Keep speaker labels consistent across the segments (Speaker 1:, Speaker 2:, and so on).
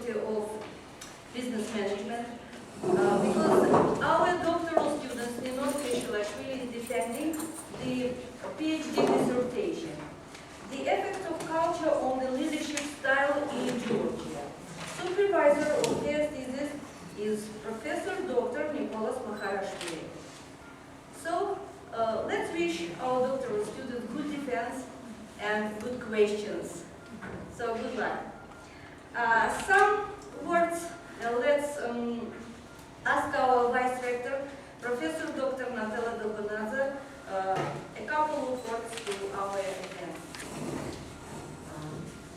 Speaker 1: Faculty of Business Management because our doctoral students, Nino, Tkeshelashvili, is defending the Ph.D. dissertation. The effect of culture on the leadership style in Georgia. Supervisor of his thesis is Professor Dr. Nicholas Makharashvili. So let's wish our doctoral students good defense and good questions. So good luck. Some words, let's ask our Vice Rector, Professor Dr. Natala Dolgonadze, a couple of words to our event.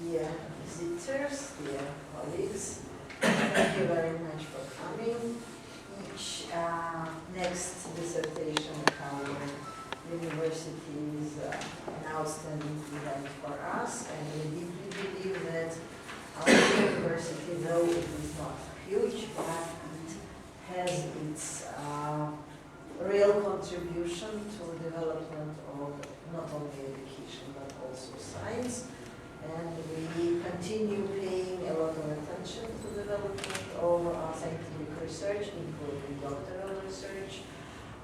Speaker 2: Dear visitors, dear colleagues, thank you very much for coming. Each next dissertation of our university is an outstanding event for us, and we deeply believe that our university, though it is not huge, but it has its real contribution to the development of not only education but also science. And we continue paying a lot of attention to the development of scientific research, including doctoral research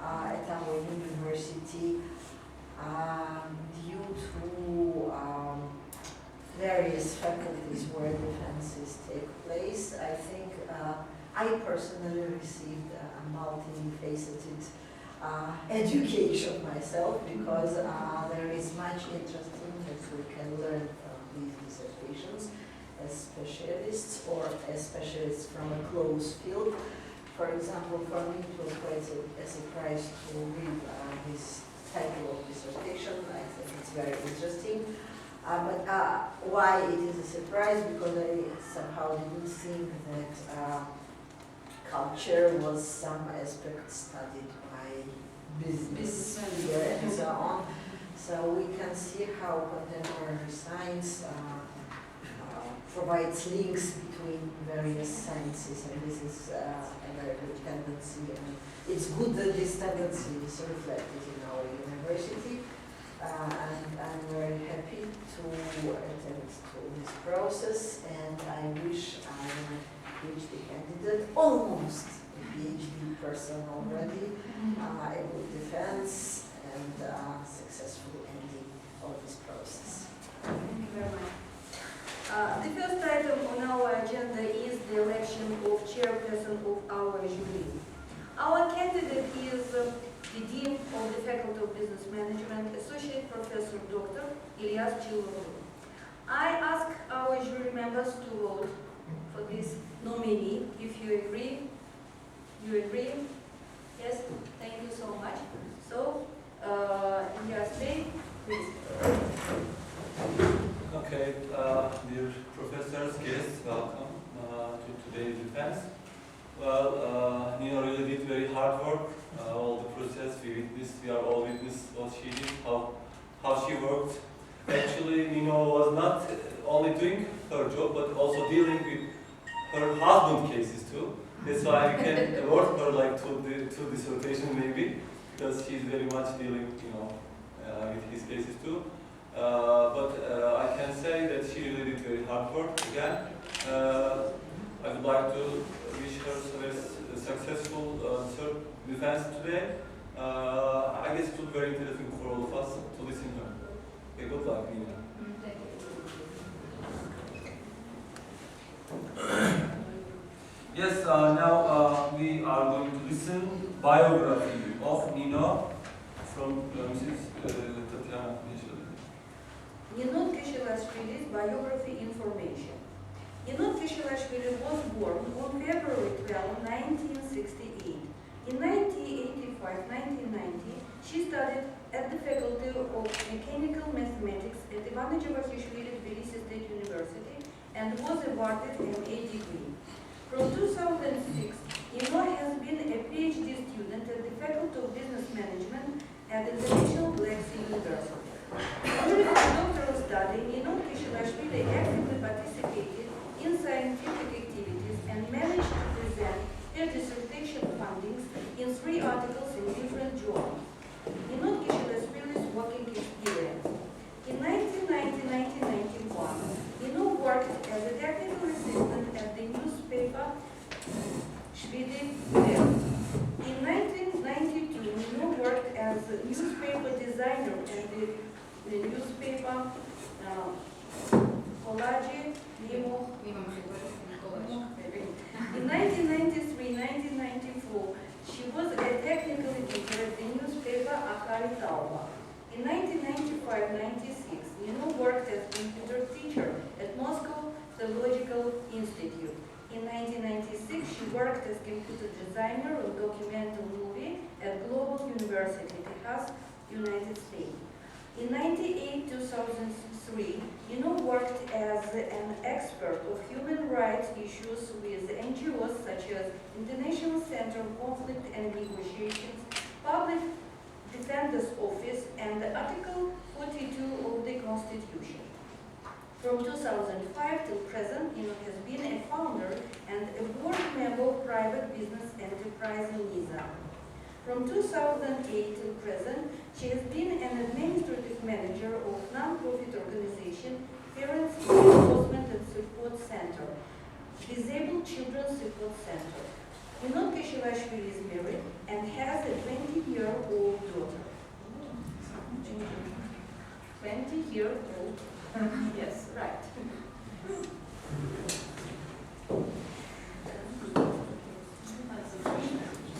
Speaker 2: at our university due to various faculties where defenses take place. I think I personally received a multifaceted education myself because there is much interesting that we can learn from these dissertations as specialists or as specialists from a close field. For example, for me it was quite a surprise to read this title of dissertation. I think it's very interesting. But why it is a surprise? Because I somehow didn't think that culture was some aspect studied by business here and so on. So we can see how contemporary science provides links between various sciences, and this is a very good tendency. And it's good that this tendency is reflected in our university, and I'm very happy to attend to this process, and I wish I'm a PhD candidate, almost a PhD person already, a good defense, and successful ending of this process.
Speaker 1: Thank you very much. The first item on our agenda is the election of chairperson of our jury. Our candidate is the Dean of the Faculty of Business Management, Associate Professor Dr. Ilyas Chilov. I ask our jury members to vote for this nominee. If you agree, you agree? Yes, thank you so much. So, Ilyas, please.
Speaker 3: Okay, dear professors, guests, welcome to today's defense. Well, Nino really did very hard work. All the process we are all witness what she did, how she worked. Actually, Nino was not only doing her job, but also dealing with her husband cases too. That's why we can award her like two dissertation maybe, because she's very much dealing, with his cases too. But I can say that she really did very hard work again. I would like to wish her a successful defense today. I guess it will be very interesting for all of us to listen to her. Okay, good luck, Nina. Yes, now we are going to listen biography of Nino from Mrs. Tatiana.
Speaker 1: Nino Tkeshelashvili's biography information. Nino Tkeshelashvili was born on February 12, 1968. In 1985-1990, she studied at the Faculty of Mechanical Mathematics at Ivana Tkeshelashvili Tbilisi State University and was awarded an MA degree. From 2006, Nino has been a PhD student at the Faculty of Business Management at the National Black Sea University. During her doctoral study, Nino Tkeshelashvili actively participated in scientific activities and managed to present her dissertation findings in 3 articles in different journals. Nino Tkeshelashvili's working experience. In 1990-1991, Nino worked as a technical assistant at the New worked as computer teacher at Moscow Theological Institute. In 1996, she worked as computer designer of documentary movie at Global University, Texas, United States. In 1998-2003, Nino worked as an expert of human rights issues with NGOs such as International Center on Conflict and Negotiations, Public Defender's Office, and Article 42 of the Constitution. From 2005 till present, Nino has been a founder and a board member of private business enterprise in Nizam. From 2008 till present, she has been an administrative manager of non-profit organization Parents Enforcement and Support Center, Disabled Children's Support Center. Nino Tkeshelashvili is married and has a 20-year-old daughter. 20-year-old. Yes, right.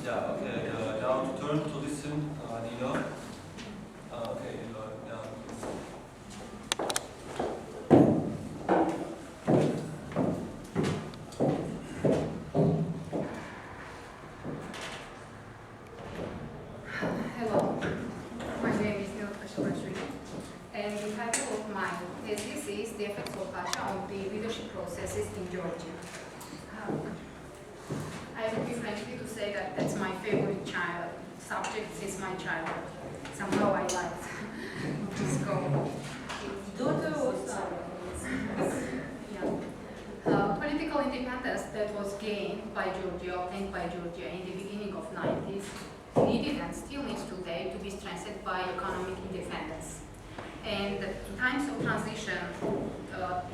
Speaker 3: Yeah, okay. Now to turn to listen, Nino. Okay, Nino, now please.
Speaker 4: Hello, my name is Nino Tkeshelashvili, and the title of my thesis is The Effects of Pasha on the Leadership Processes in Georgia. I would be friendly to say that that's my favorite subject since my childhood. Somehow I liked this goal.
Speaker 1: Daughter or son?
Speaker 4: Yeah. Political independence that was gained by Georgia, obtained by Georgia in the beginning of 90s, needed and still needs today to be strengthened by economic independence. And in times of transition,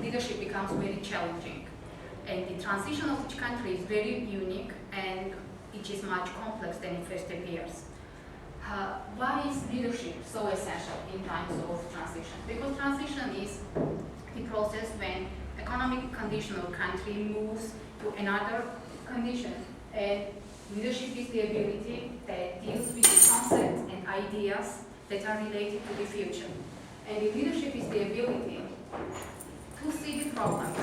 Speaker 4: leadership becomes very challenging. And the transition of each country is very unique and it is much complex than it first appears. Why is leadership so essential in times of transition? Because transition is the process when economic condition of country moves to another condition, and leadership is the ability that deals with the concepts and ideas that are related to the future. And the leadership is the ability to see the problems.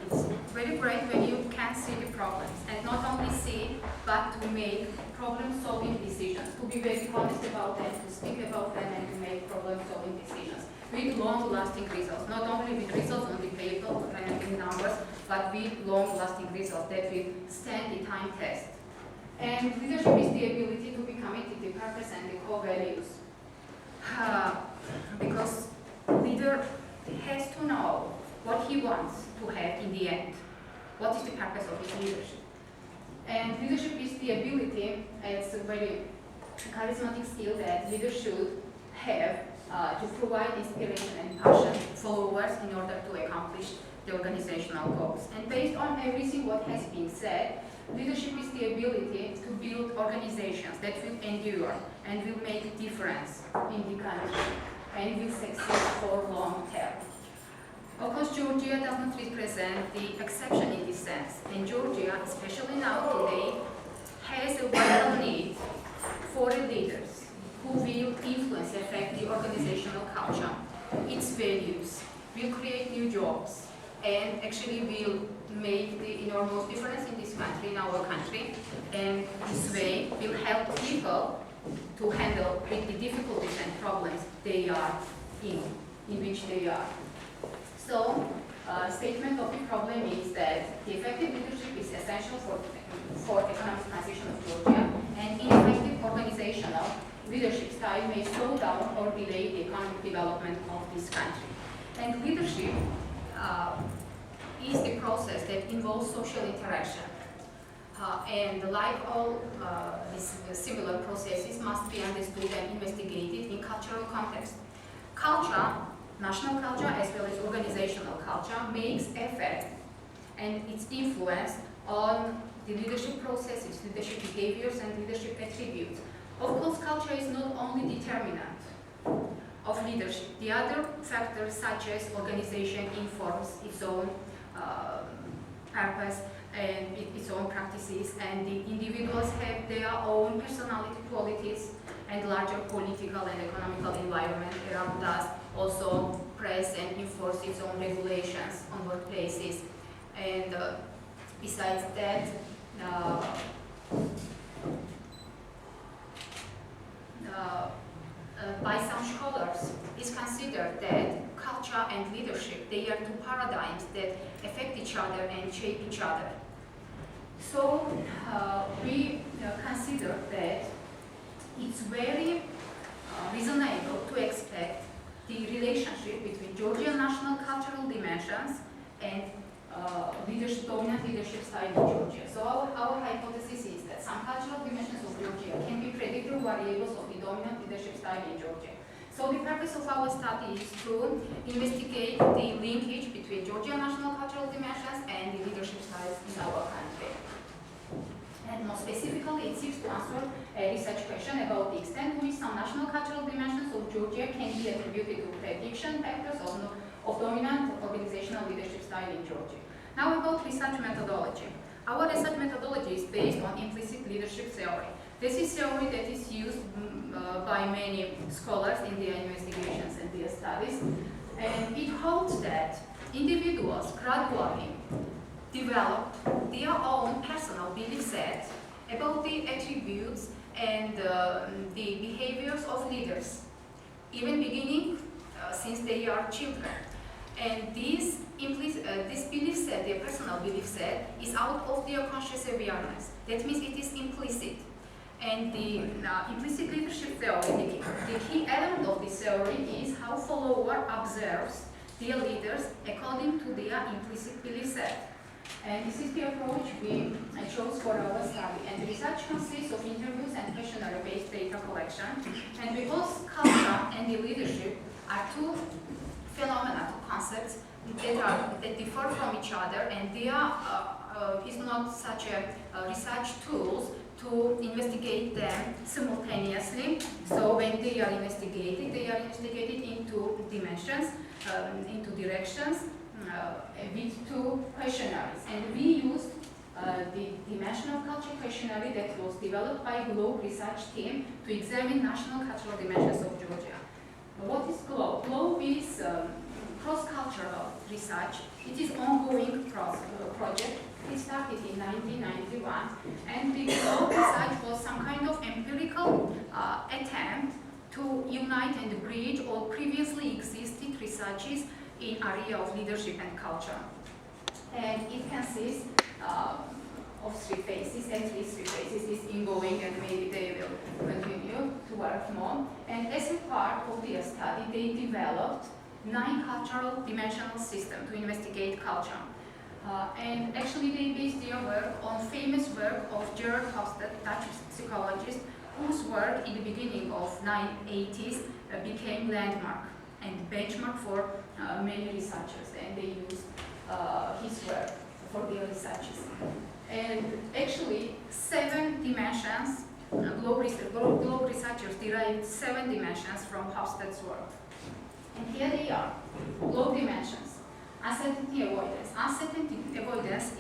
Speaker 4: It's very great when you can see the problems, and not only see, but to make problem-solving decisions, to be very honest about them, to speak about them, and to make problem-solving decisions with long-lasting results, not only with results on the paper and in numbers, but with long-lasting results that will stand the time test. And leadership is the ability to be committed to purpose and the core values. Because leader has to know what he wants to have in the end. What is the purpose of his leadership? And leadership is the ability, it's a very charismatic skill that leaders should have to provide inspiration and passion to followers in order to accomplish the organizational goals. And based on everything what has been said, leadership is the ability to build organizations that will endure and will make a difference in the country and will succeed for long term. Of course, Georgia does not represent the exception in this sense, and Georgia, especially now today, has a vital need for leaders who will influence, affect the organizational culture, its values, will create new jobs, and actually will make the enormous difference in this country, in our country, and this way will help people to handle with the difficulties and problems they are in which they are. So, statement of the problem is that the effective leadership is essential for economic transition of Georgia, and ineffective organizational leadership style may slow down or delay the economic development of this country. And leadership is the process that involves social interaction. And like all these similar processes must be understood and investigated in cultural context. Culture, national culture as well as organizational culture, makes effect and its influence on the leadership processes, leadership behaviors, and leadership attributes. Of course, culture is not only determinant of leadership. The other factors, such as organization, informs its own purpose and its own practices, and the individuals have their own personality qualities, and larger political and economical environment around us also press and enforce its own regulations on workplaces. And besides that, by some scholars, it's considered that culture and leadership, they are two paradigms that affect each other and shape each other. So we consider that it's very reasonable to expect the relationship between Georgian national cultural dimensions and dominant leadership style in Georgia. So our hypothesis is that some cultural dimensions of Georgia can be predictor variables of the dominant leadership style in Georgia. So the purpose of our study is to investigate the linkage between Georgian national cultural dimensions and the leadership styles in our country. And more specifically, it seeks to answer a research question about the extent to which some national cultural dimensions of Georgia can be attributed to prediction factors of dominant organizational leadership style in Georgia. Now about research methodology. Our research methodology is based on implicit leadership theory. This is theory that is used by many scholars in their investigations and their studies. And it holds that individuals gradually develop their own personal belief set about the attributes and the behaviors of leaders, even beginning since they are children. And this belief set, their personal belief set, is out of their conscious awareness. That means it is implicit. And the implicit leadership theory, the key element of this theory is how follower observes their leaders according to their implicit belief set. And this is the approach we chose for our study. And the research consists of interviews and questionnaire-based data collection. And because culture and the leadership are two phenomena, two concepts that differ from each other, and there is not such a research tools to investigate them simultaneously. So when they are investigated into dimensions, into directions, with two questionnaires. And we used the dimensional culture questionnaire that was developed by GLOBE research team to examine national cultural dimensions of Georgia. What is GLOBE? GLOBE is cross-cultural research. It is ongoing project. It started in 1991, and the GLOBE research was some kind of empirical attempt to unite and bridge all previously existed researches in area of leadership and culture. And it consists of three phases, at least three phases. It's ongoing, and maybe they will continue to work more. And as a part of their study, they developed 9 cultural dimensional systems to investigate culture. And actually they based their work on famous work of Gerard Hofstede, Dutch psychologist, whose work in the beginning of 1980s became landmark and benchmark for many researchers, and they used his work for their researches. And actually 7 dimensions, GLOBE researchers derived 7 dimensions from Hofstede's work. And here they are, GLOBE dimensions. Uncertainty avoidance. Uncertainty avoidance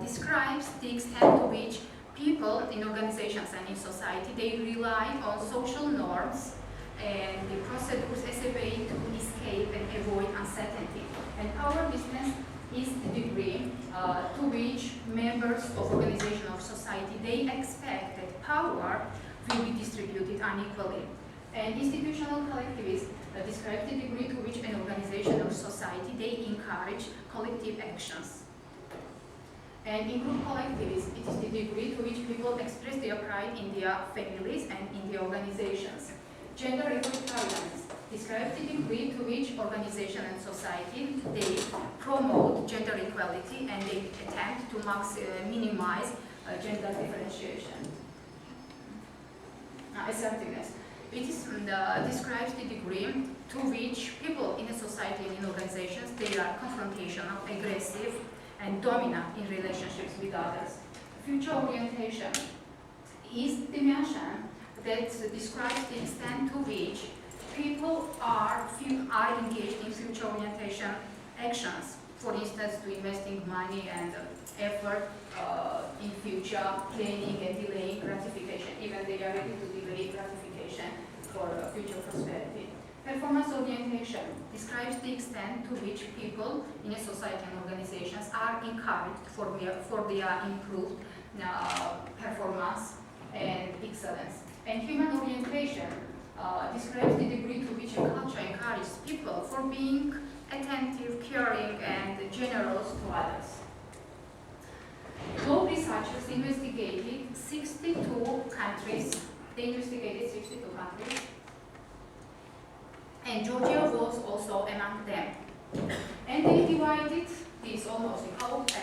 Speaker 4: describes the extent to which people in organizations and in society, they rely on social norms and the procedures as a way to escape and avoid uncertainty. And our business is the degree to which members of organization of society, they expect that power will be distributed unequally. And institutional collectivists describe the degree to which an organization or society, they encourage collective actions. And in group collectivists, it is the degree to which people express their pride in their families and in their organizations. Gender egalitarians describe the degree to which organization and society, they promote gender equality and they attempt to minimize gender differentiation. Assertiveness. It is, describes the degree to which people in a society and in organizations, they are confrontational, aggressive, and dominant in relationships with others. Future orientation is the dimension that describes the extent to which people are engaged in future orientation actions. For instance, to investing money and effort in future planning and delaying gratification, even they are ready to delay gratification for future prosperity. Performance orientation describes the extent to which people in a society and organizations are encouraged for their improved performance and excellence. And human orientation describes the degree to which a culture encourages people for being attentive, caring, and generous to others. Globe researchers investigated 62 countries. They investigated 62 countries, and Georgia was also among them. And they divided this almost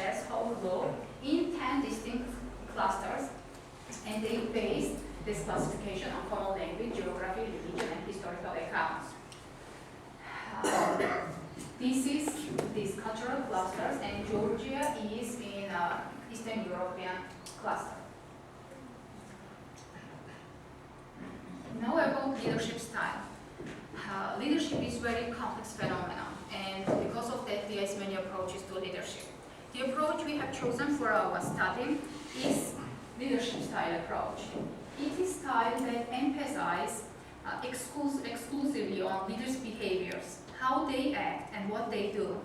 Speaker 4: as whole globe in 10 distinct clusters, and they based this classification on common language, geography, religion, and historical accounts. This is these cultural clusters, and Georgia is in Eastern European cluster. Now about leadership style. Leadership is a very complex phenomenon, and because of that, there is many approaches to leadership. The approach we have chosen for our study is leadership style approach. It is style that emphasizes exclusively on leaders' behaviors, how they act and what they do.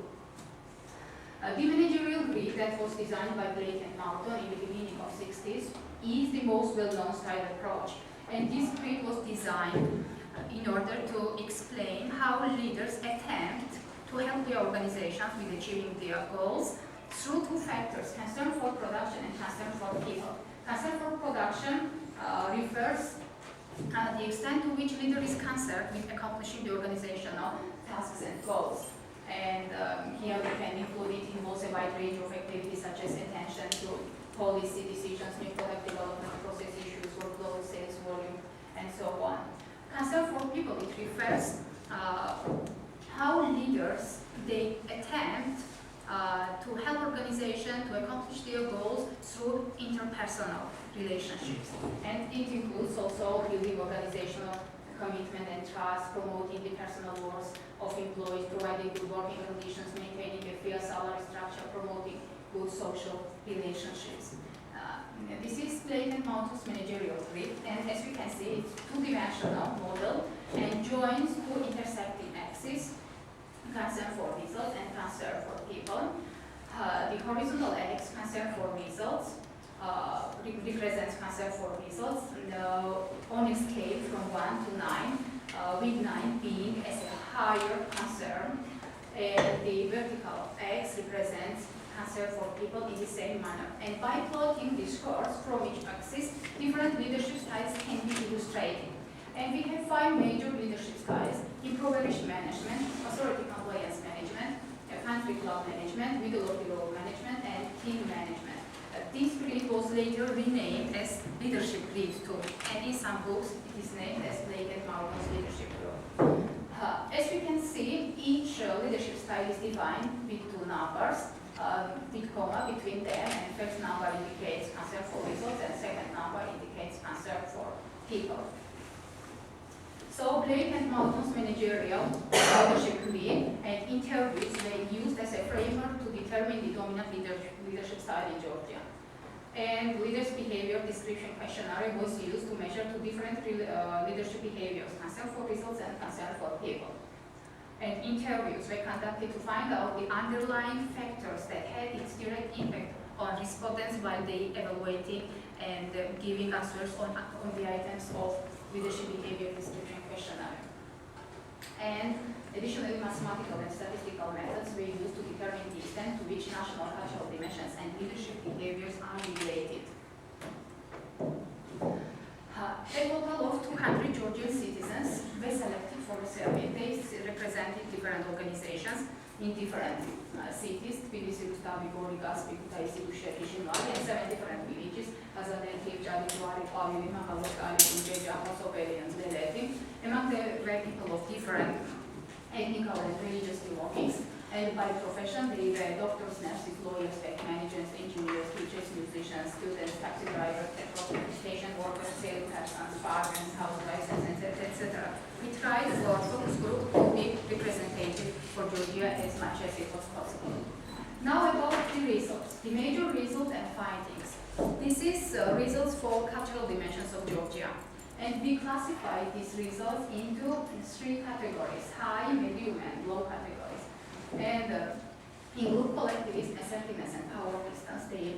Speaker 4: The managerial grid that was designed by Blake and Moulton in the beginning of the 60s is the most well-known style approach. And this grid was designed in order to explain how leaders attempt to help their organizations with achieving their goals through two factors, concern for production and concern for people. Concern for production refers the extent to which leader is concerned with accomplishing the organizational tasks and goals. And here we can include it involves a wide range of activities such as attention to policy decisions, new product development, process issues, workload, sales volume, and so on. Concern for people, it refers how leaders, they attempt to help organization to accomplish their goals through interpersonal relationships. And it includes also building organizational commitment and trust, promoting the personal worth of employees, providing good working conditions, maintaining a fair salary structure, promoting good social relationships. This is Blake and Moulton's managerial grid, and as you can see, it's two-dimensional model and joins two intersecting axes, concern for results and concern for people. The horizontal axis, concern for results, represents concern for results on a scale from 1 to 9, with 9 being as a higher concern, and the vertical axis represents concern for people in the same manner. And by plotting these curves from each axis, different leadership styles can be illustrated. And we have 5 major leadership styles: impoverished management, authority compliance management, country club management, middle of the road management, and team management. This grid was later renamed as leadership grid 2, and in some books it is named as Blake and Moulton's leadership group. As we can see, each leadership style is defined with 2 numbers, with comma between them, and first number indicates concern for results and second number indicates concern for people. So Blake and Moulton's managerial leadership grid and interviews were used as a framework to determine the dominant leadership style in Georgia. And leaders' behavior description questionnaire was used to measure 2 different leadership behaviors, concern for results and concern for people. And interviews were conducted to find out the underlying factors that had its direct impact on respondents while they evaluating and giving answers on the items of leadership behavior description questionnaire. And additionally, mathematical and statistical methods were used to determine the extent to which national cultural dimensions and leadership behaviors are related. A total of 200 Georgian citizens were selected for a survey. They represented different organizations in different cities: Tbilisi, Rustavi, Gorigas, Bikutaisi, Kishinvali, and 7 different villages: Azadel, Tkeshelashvili, Tuari, Pavili, Mahalokali, Unjeja, Mosoveli, and Zeleti. Among them were people of different ethnic and religious belongings, and by profession they were doctors, nurses, lawyers, bank managers, engineers, teachers, musicians, students, taxi drivers, station workers, salespersons, farmers, housewives, etc. We tried for focus group to be representative for Georgia as much as it was possible. Now about the results, the major results and findings. This is results for cultural dimensions of Georgia. And we classify these results into 3 categories: high, medium, and low categories. And in group collectivism, assertiveness, and power distance, they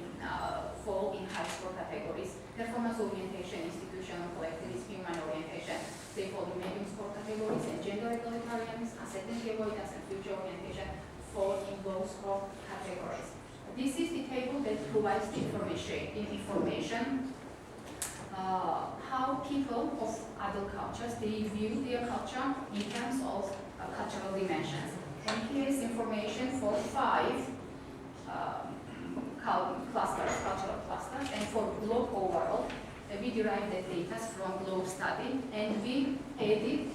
Speaker 4: fall in high score categories. Performance orientation, institutional collectivism, human orientation, they fall in medium score categories, and gender egalitarianism, uncertainty avoidance, and future orientation fall in low score categories. This is the table that provides the information how people of other cultures, they view their culture in terms of cultural dimensions. And here is information for 5 clusters, cultural clusters, and for globe overall, we derived the data from globe study, and we added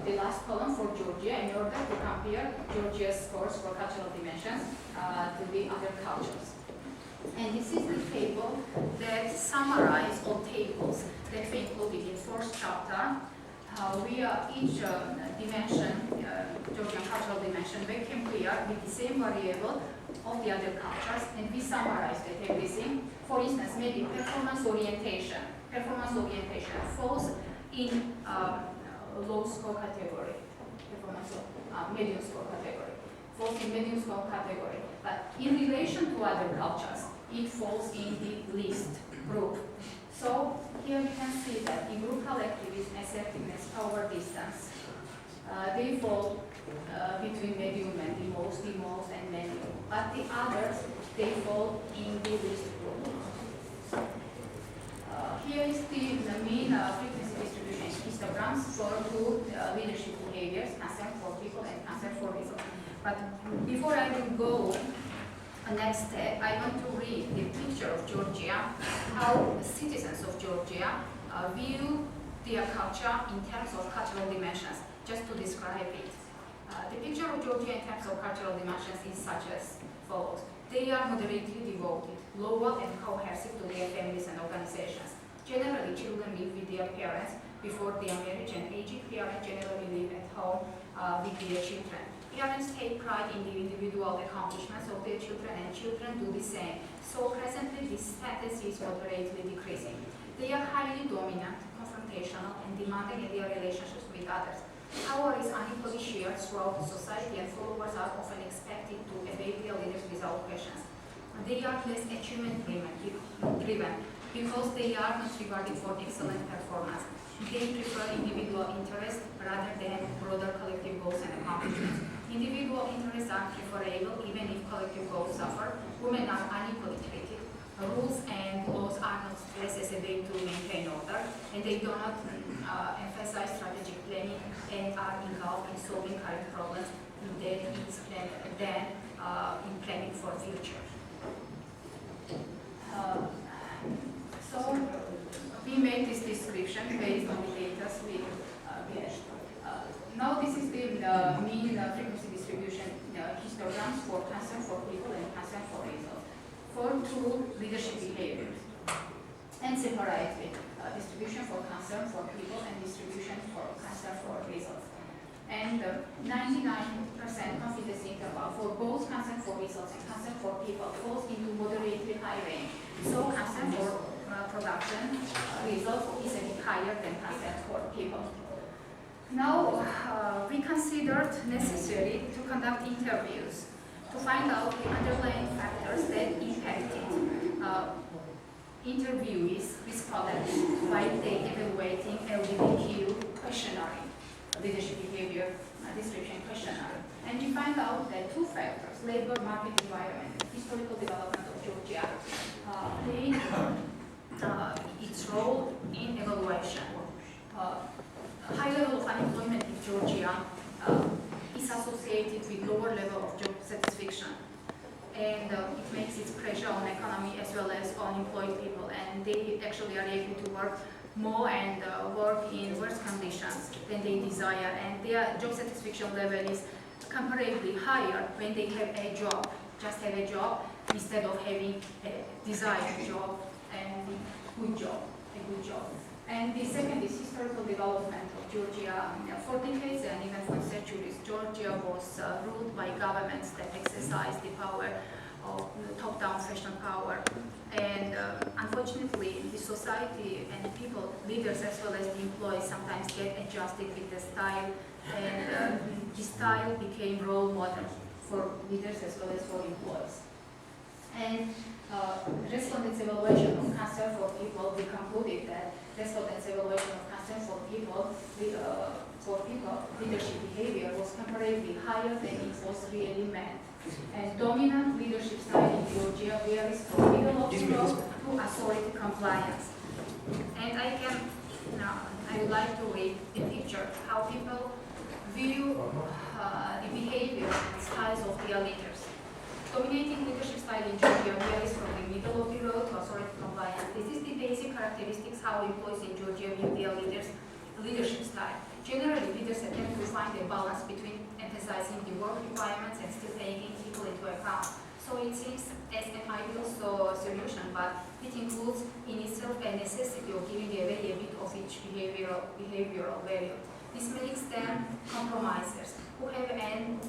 Speaker 4: the last column for Georgia in order to compare Georgia's scores for cultural dimensions to the other cultures. And this is the table that summarizes all tables that we included in 4th chapter. Each dimension, Georgian cultural dimension, we compare with the same variable of the other cultures, and we summarized everything. For instance, maybe performance orientation. Performance orientation falls in low score category. Performance medium score category. Falls in medium score category. But in relation to other cultures, it falls in the least group. So here we can see that in group collectivism, assertiveness, power distance, they fall between medium and the most, and medium. But the others, they fall in the least group. Here is the mean frequency distribution histograms for 2 leadership behaviors, concern for people and concern for results. But before I will go next step, I want to read the picture of Georgia, how the citizens of Georgia view their culture in terms of cultural dimensions, just to describe it. The picture of Georgia in terms of cultural dimensions is such as follows. They are moderately devoted, loyal and cohesive to their families and organizations. Generally, children live with their parents before their marriage, and aged parents generally live at home with their children. Parents take pride in the individual accomplishments of their children, and children do the same. So presently, this status is moderately decreasing. They are highly dominant, confrontational, and demanding in their relationships with others. Power is unequally shared throughout the society, and followers are often expected to obey their leaders without questions. They are less achievement-driven because they are not regarded for excellent performance. They prefer individual interests rather than broader collective goals and accomplishments. Individual interests are preferable even if collective goals suffer. Women are unequally treated. Rules and laws are not stressed as a way to maintain order, and they do not emphasize strategic planning and are involved in solving current problems than in planning for future. So we made this description based on the data we had. Now this is the mean frequency distribution histograms for concern for people and concern for results for 2 leadership behaviors, and separately distribution for concern for people and distribution for concern for results. And 99% confidence interval for both concern for results and concern for people falls into moderately high range. So concern for production result is a bit higher than concern for people. Now, we considered necessary to conduct interviews to find out the underlying factors that impacted interviewees' respondents while they evaluating LGBTQ questionnaire, leadership behavior description questionnaire. And we find out that 2 factors, labor market environment, historical development of Georgia, played its role in evaluation. High level of unemployment in Georgia is associated with lower level of job satisfaction, and it makes its pressure on economy as well as on employed people, and they actually are able to work more and work in worse conditions than they desire, and their job satisfaction level is comparably higher when they have a job, just have a job instead of having a desired job and a good job. And the second is historical development of Georgia. For decades and even for centuries, Georgia was ruled by governments that exercised the power of top-down fashion power. And unfortunately, the society and people, leaders as well as the employees, sometimes get adjusted with the style, and the style became role model for leaders as well as for employees. And respondents' evaluation of concern for people, we concluded that respondents' evaluation of concern for people, leadership behavior was comparatively higher than it was really meant. And dominant leadership style in Georgia varies from middle of the road to authority compliance. And I would like to read the picture, how people view the behavior and styles of their leaders. Dominating leadership style in Georgia varies from the middle of the road to authority compliance. This is the basic characteristics how employees in Georgia view their leadership style. Generally, leaders attempt to find a balance between emphasizing the work requirements and still taking people into account. So it seems as an ideal solution, but it includes in itself a necessity of giving away a bit of each behavioral value. This makes them compromisers who have an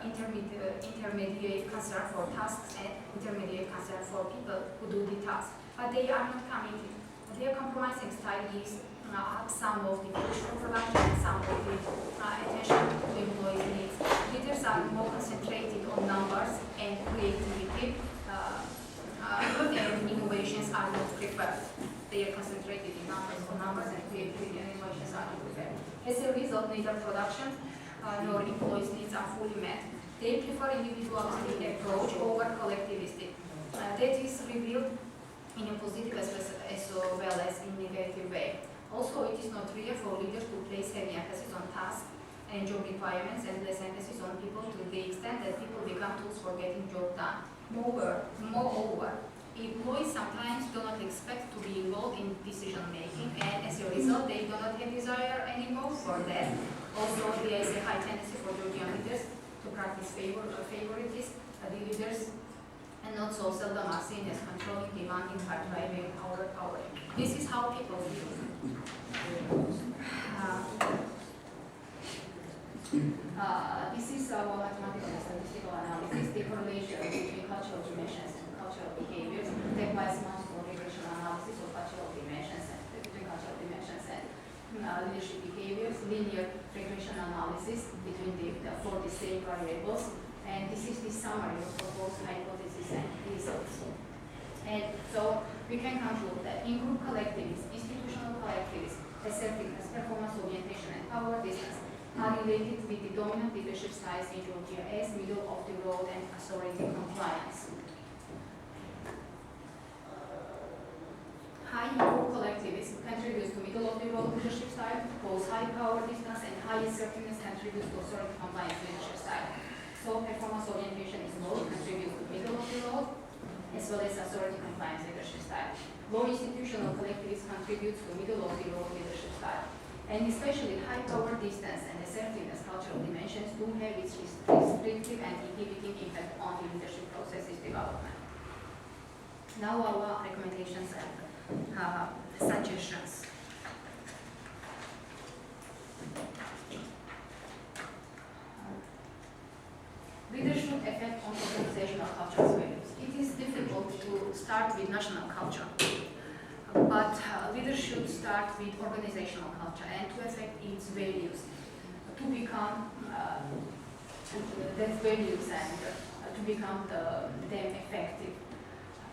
Speaker 4: intermediate concern for tasks and intermediate concern for people who do the task. But they are not committed. Their compromising style gives up some of the push for production and some of the attention to employees' needs. Leaders are more concentrated on numbers and creativity, and innovations are not preferred. They are concentrated in numbers and creativity, and innovations are not preferred. As a result, neither production nor employees' needs are fully met. They prefer individualistic approach over collectivistic. That is revealed in a positive as well as in negative way. Also, it is not rare for leaders to place heavy emphasis on tasks and job requirements and less emphasis on people to the extent that people become tools for getting job done. Moreover, employees sometimes do not expect to be involved in decision making, and as a result, they do not have desire anymore for that. Also, there is a high tendency for Georgian leaders to practice favoritism. The leaders and not so seldom are seen as controlling, demanding, hard-driving, overpowering. This is how people feel. This is our mathematical and statistical analysis, the correlation between cultural dimensions and cultural behaviors. It requires multiple regression analysis of cultural dimensions and between cultural dimensions and leadership behaviors, linear regression analysis between for the same variables. And this is the summary of proposed hypotheses and results. And so we can conclude that in group collectivism, institutional collectivism, assertiveness, performance orientation, and power distance are related with the dominant leadership styles in Georgia as middle of the road and authority compliance. High group collectivism contributes to middle of the road leadership style, both high power distance and high assertiveness contributes to authority compliance leadership style. So performance orientation is low, contributes to middle of the road, as well as authority compliance leadership style. Low institutional collectivism contributes to middle of the road leadership style. And especially high power distance and assertiveness cultural dimensions do have its restrictive and inhibiting impact on the leadership processes development. Now our recommendations and suggestions. Leadership effect on organizational cultural values. It is difficult to start with national culture, but leaders should start with organizational culture and to affect its values, to become that values and to become them effective.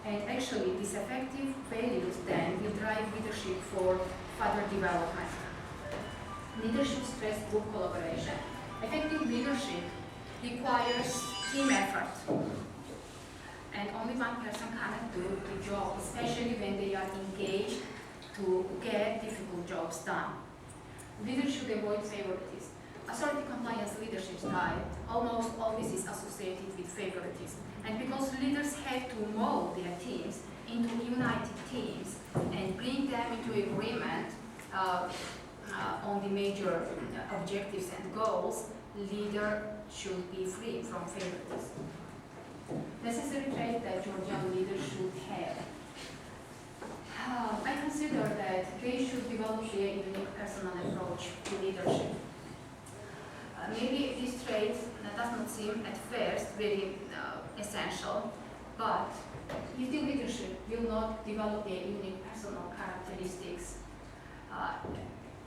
Speaker 4: And actually, these effective values then will drive leadership for further development. Leadership stress group collaboration. Effective leadership requires team effort. And only one person cannot do the job, especially when they are engaged to get difficult jobs done. Leaders should avoid favoritism. Authority compliance leadership style almost always is associated with favoritism. And because leaders have to mold their teams into united teams and bring them into agreement on the major objectives and goals, leader should be free from favoritism. Necessary trait that Georgian leaders should have. I consider that they should develop their unique personal approach to leadership. Maybe this trait does not seem at first very essential, but if the leadership leadership will not develop their unique personal characteristics,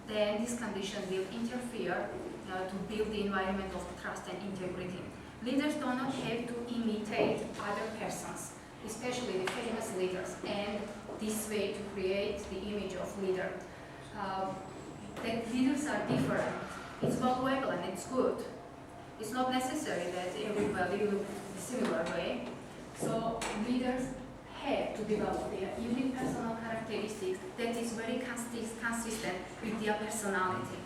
Speaker 4: then this condition will interfere to build the environment of trust and integrity. Leaders do not have to imitate other persons, especially the famous leaders, and this way to create the image of leader. That leaders are different, it's valuable and it's good. It's not necessary that everybody will look a similar way. So leaders have to develop their unique personal characteristics that is very consistent with their personality.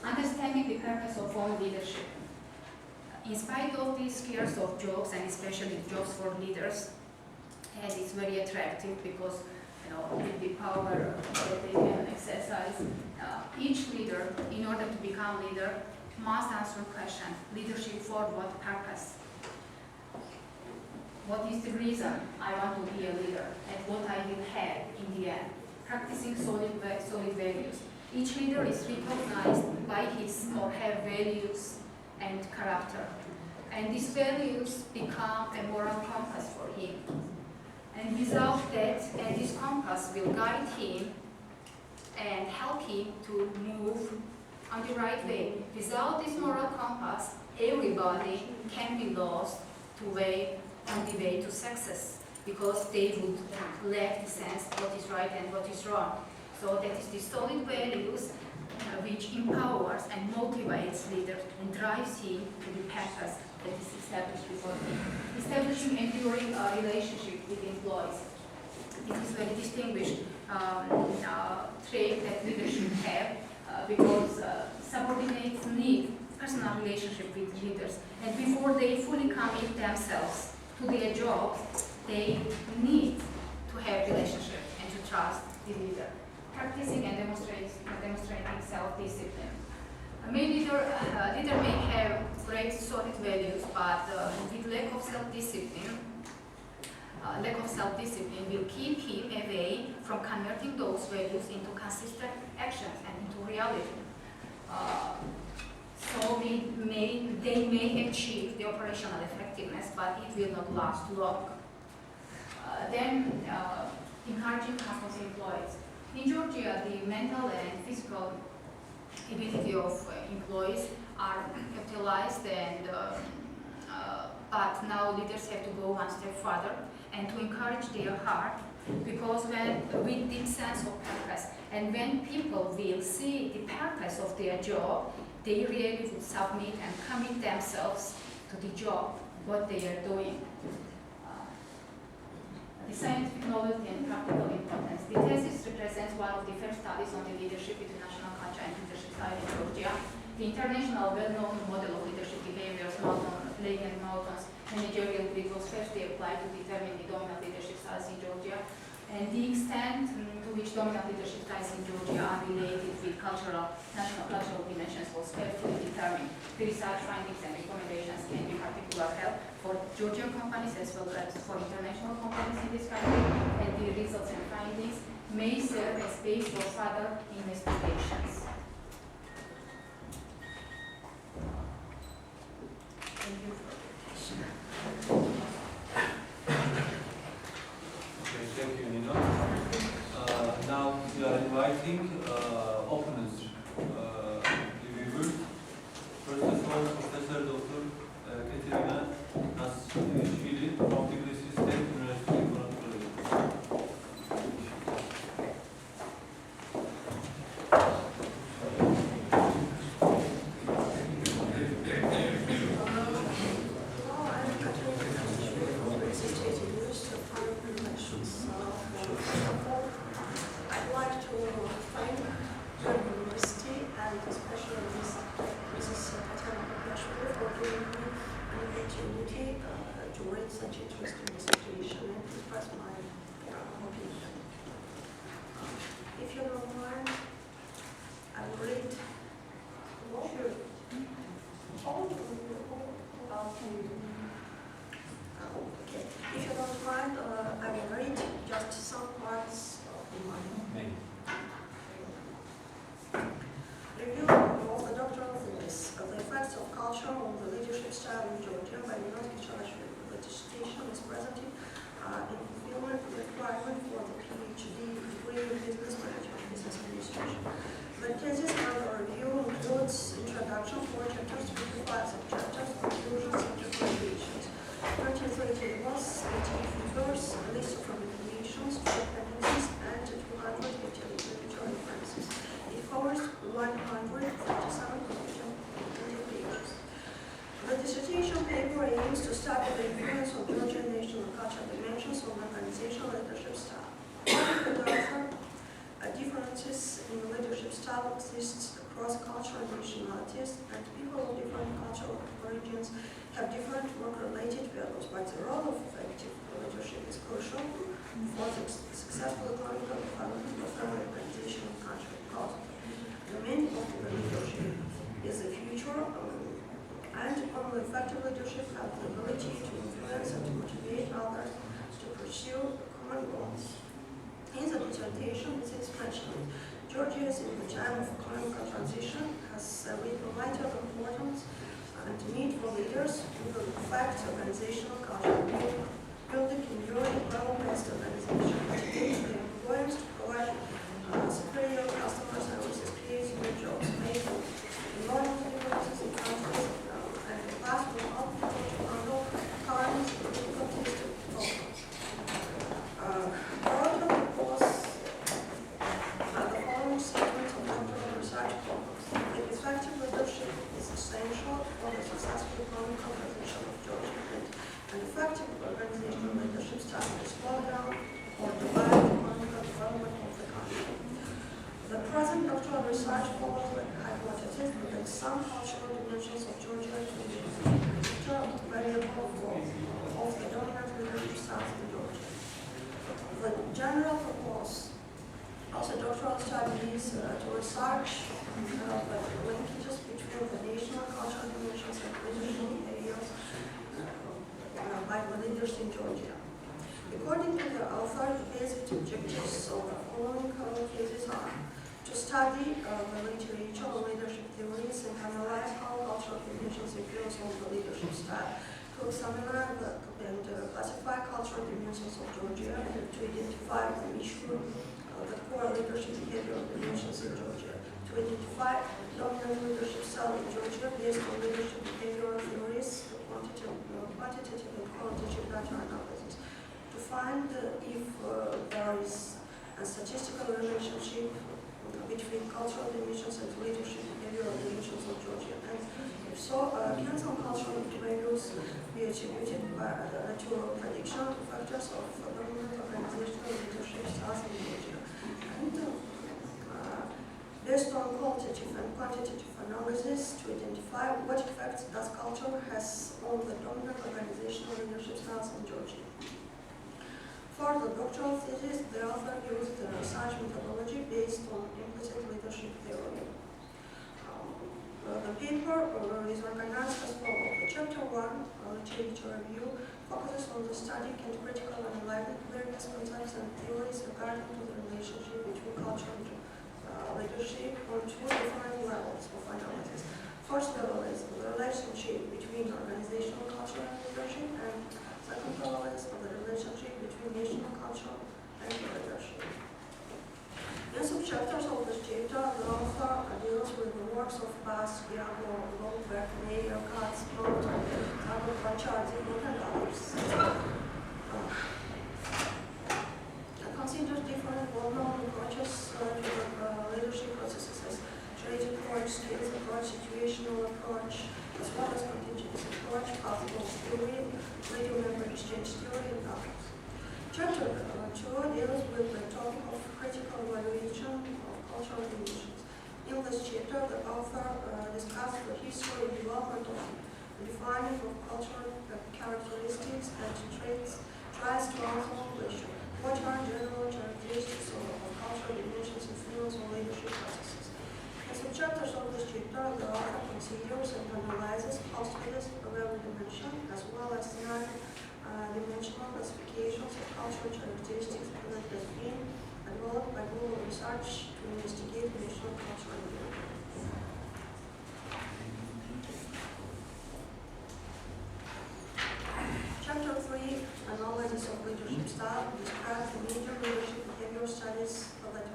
Speaker 4: Understanding the purpose of own leadership. In spite of these scarce of jobs, and especially jobs for leaders, and it's very attractive because with the power that they can exercise, each leader, in order to become leader, must answer the question: leadership for what purpose? What is the reason I want to be a leader, and what I will have in the end? Practicing solid values. Each leader is recognized by his or her values and character, and these values become a moral compass for him. And without that, and this compass will guide him and help him to move on the right way. Without this moral compass, everybody can be lost on the way to success, because they would lack the sense of what is right and what is wrong. So that is the solid values which empowers and motivates leaders and drives him to the purpose that is established before him. Establishing enduring relationship with employees. It is a very distinguished trait that leaders should have because subordinates need personal relationship with leaders, and before they fully commit themselves to their jobs, they need to have relationship and to trust the leader. Practicing and demonstrating self-discipline. Leader may have great solid values, but with lack of self-discipline will keep him away from converting those values into consistent actions and into reality. So they may achieve the operational effectiveness, but it will not last long. Then encouraging campus employees. In Georgia, the mental and physical ability of employees are utilized, and but now leaders have to go one step further and to encourage their heart, because with deep sense of purpose, and when people will see the purpose of their job, they really would submit and commit themselves to the job, what they are doing. The scientific novelty and practical importance. The thesis represents one of the first studies on the leadership, international culture, and leadership style in Georgia. The international well-known model of leadership behaviors, Lane and Malton's managerial grid, was firstly applied to determine the dominant leadership styles in Georgia, and the extent to which dominant leadership styles in Georgia are related with national cultural dimensions was carefully determined. The research findings and recommendations can be particular help for Georgian companies as well as for international companies in this country, and the results and findings may serve as base for further investigations. Thank you for your attention.
Speaker 3: Okay, thank you, Nino. Now we are inviting opponents, reviewers. First of all, Professor Dr. Tkeshelashvili from Tbilisi State University.
Speaker 5: style exists across cultural nationalities, and people of different cultural origins have different work-related values, but the role of effective leadership is crucial for the successful economic development of an organization and country. Because the main of the leadership is the future, and only effective leadership has the ability to influence and to motivate others to pursue common goals. In the dissertation, it is mentioned Georgia is in the time of economic transition has a vital importance and need for leaders who will affect organizational culture, building enduring global-based organization, motivating the employees to provide superior customer services, creating new jobs, making enormous differences in countries, and the past will help people to handle current difficulties to problems. Effective leadership is essential for the successful economic organization of Georgia, and effective organizational leadership starts to slow down or divide the economic development of the country. The present doctoral research follows the hypothesis that some cultural dimensions of Georgia to be the variable of the dominant leadership style in Georgia. The general purpose of the doctoral study is to research the linkages between the national cultural dimensions and leadership behaviors by the leaders in Georgia. According to the author, the basic objectives of the following cases are to study the literature on leadership theories and analyze how cultural dimensions influence on the leadership style, to examine and classify cultural dimensions of Georgia, and to identify the issue the core leadership behavior dimensions in Georgia, to identify dominant leadership style in Georgia based on leadership behavioral theories, quantitative and qualitative data analysis, to find if there is a statistical relationship between cultural dimensions and leadership behavioral dimensions of Georgia, and if so, can some cultural behaviors be attributed to prediction factors of dominant organizational leadership styles in Georgia? And based on qualitative and quantitative analysis to identify what effects does culture has on the dominant organizational leadership styles in Georgia. For the doctoral thesis, the author used the research methodology based on implicit leadership theory. The paper is organized as follows. The chapter 1, literature review, focuses on the study and critical analyzing various concepts and theories regarding to the relationship between culture and leadership on two different levels of analysis. First level is the relationship between organizational culture and leadership, and second level is the relationship between national culture and leadership. In subchapters of this chapter, the author deals with the works of Bass, Bianco, Goldberg, Mayer, Katz, Mott, Tabo, Bachardi, and others. Considers different well-known approaches to leadership processes as trade approach, skills approach, situational approach, as well as contingency approach, possible theory, radio member exchange theory, and others. Chapter 2 deals with the topic of critical evaluation of cultural dimensions. In this chapter, the author discusses the history and development of the defining of cultural characteristics and traits, tries to answer the question, what are general characteristics of cultural dimensions influence on leadership processes? In some chapters of this chapter, the author considers and analyzes post-Buddhist value dimension as well as dimensional classifications of cultural characteristics that has been developed by global research to investigate national cultural dimensions. Chapter 3, analysis of leadership style, describes the major leadership behavior studies that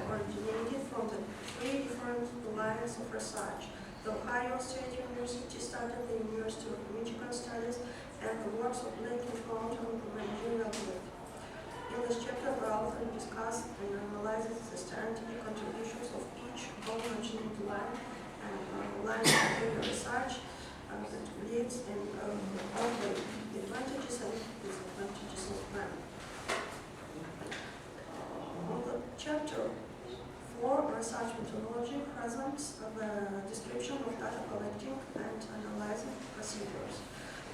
Speaker 5: originated from the 3 different lines of research. The Ohio State University study, the University of Michigan studies, and the works of Lincoln Fountain and Managerial Group. In this chapter, the author discusses and analyzes the scientific contributions of each mentioned line and line of behavior research that leads in all the advantages and disadvantages of man. On the chapter 4, research methodology presents the description of data collecting and analyzing procedures.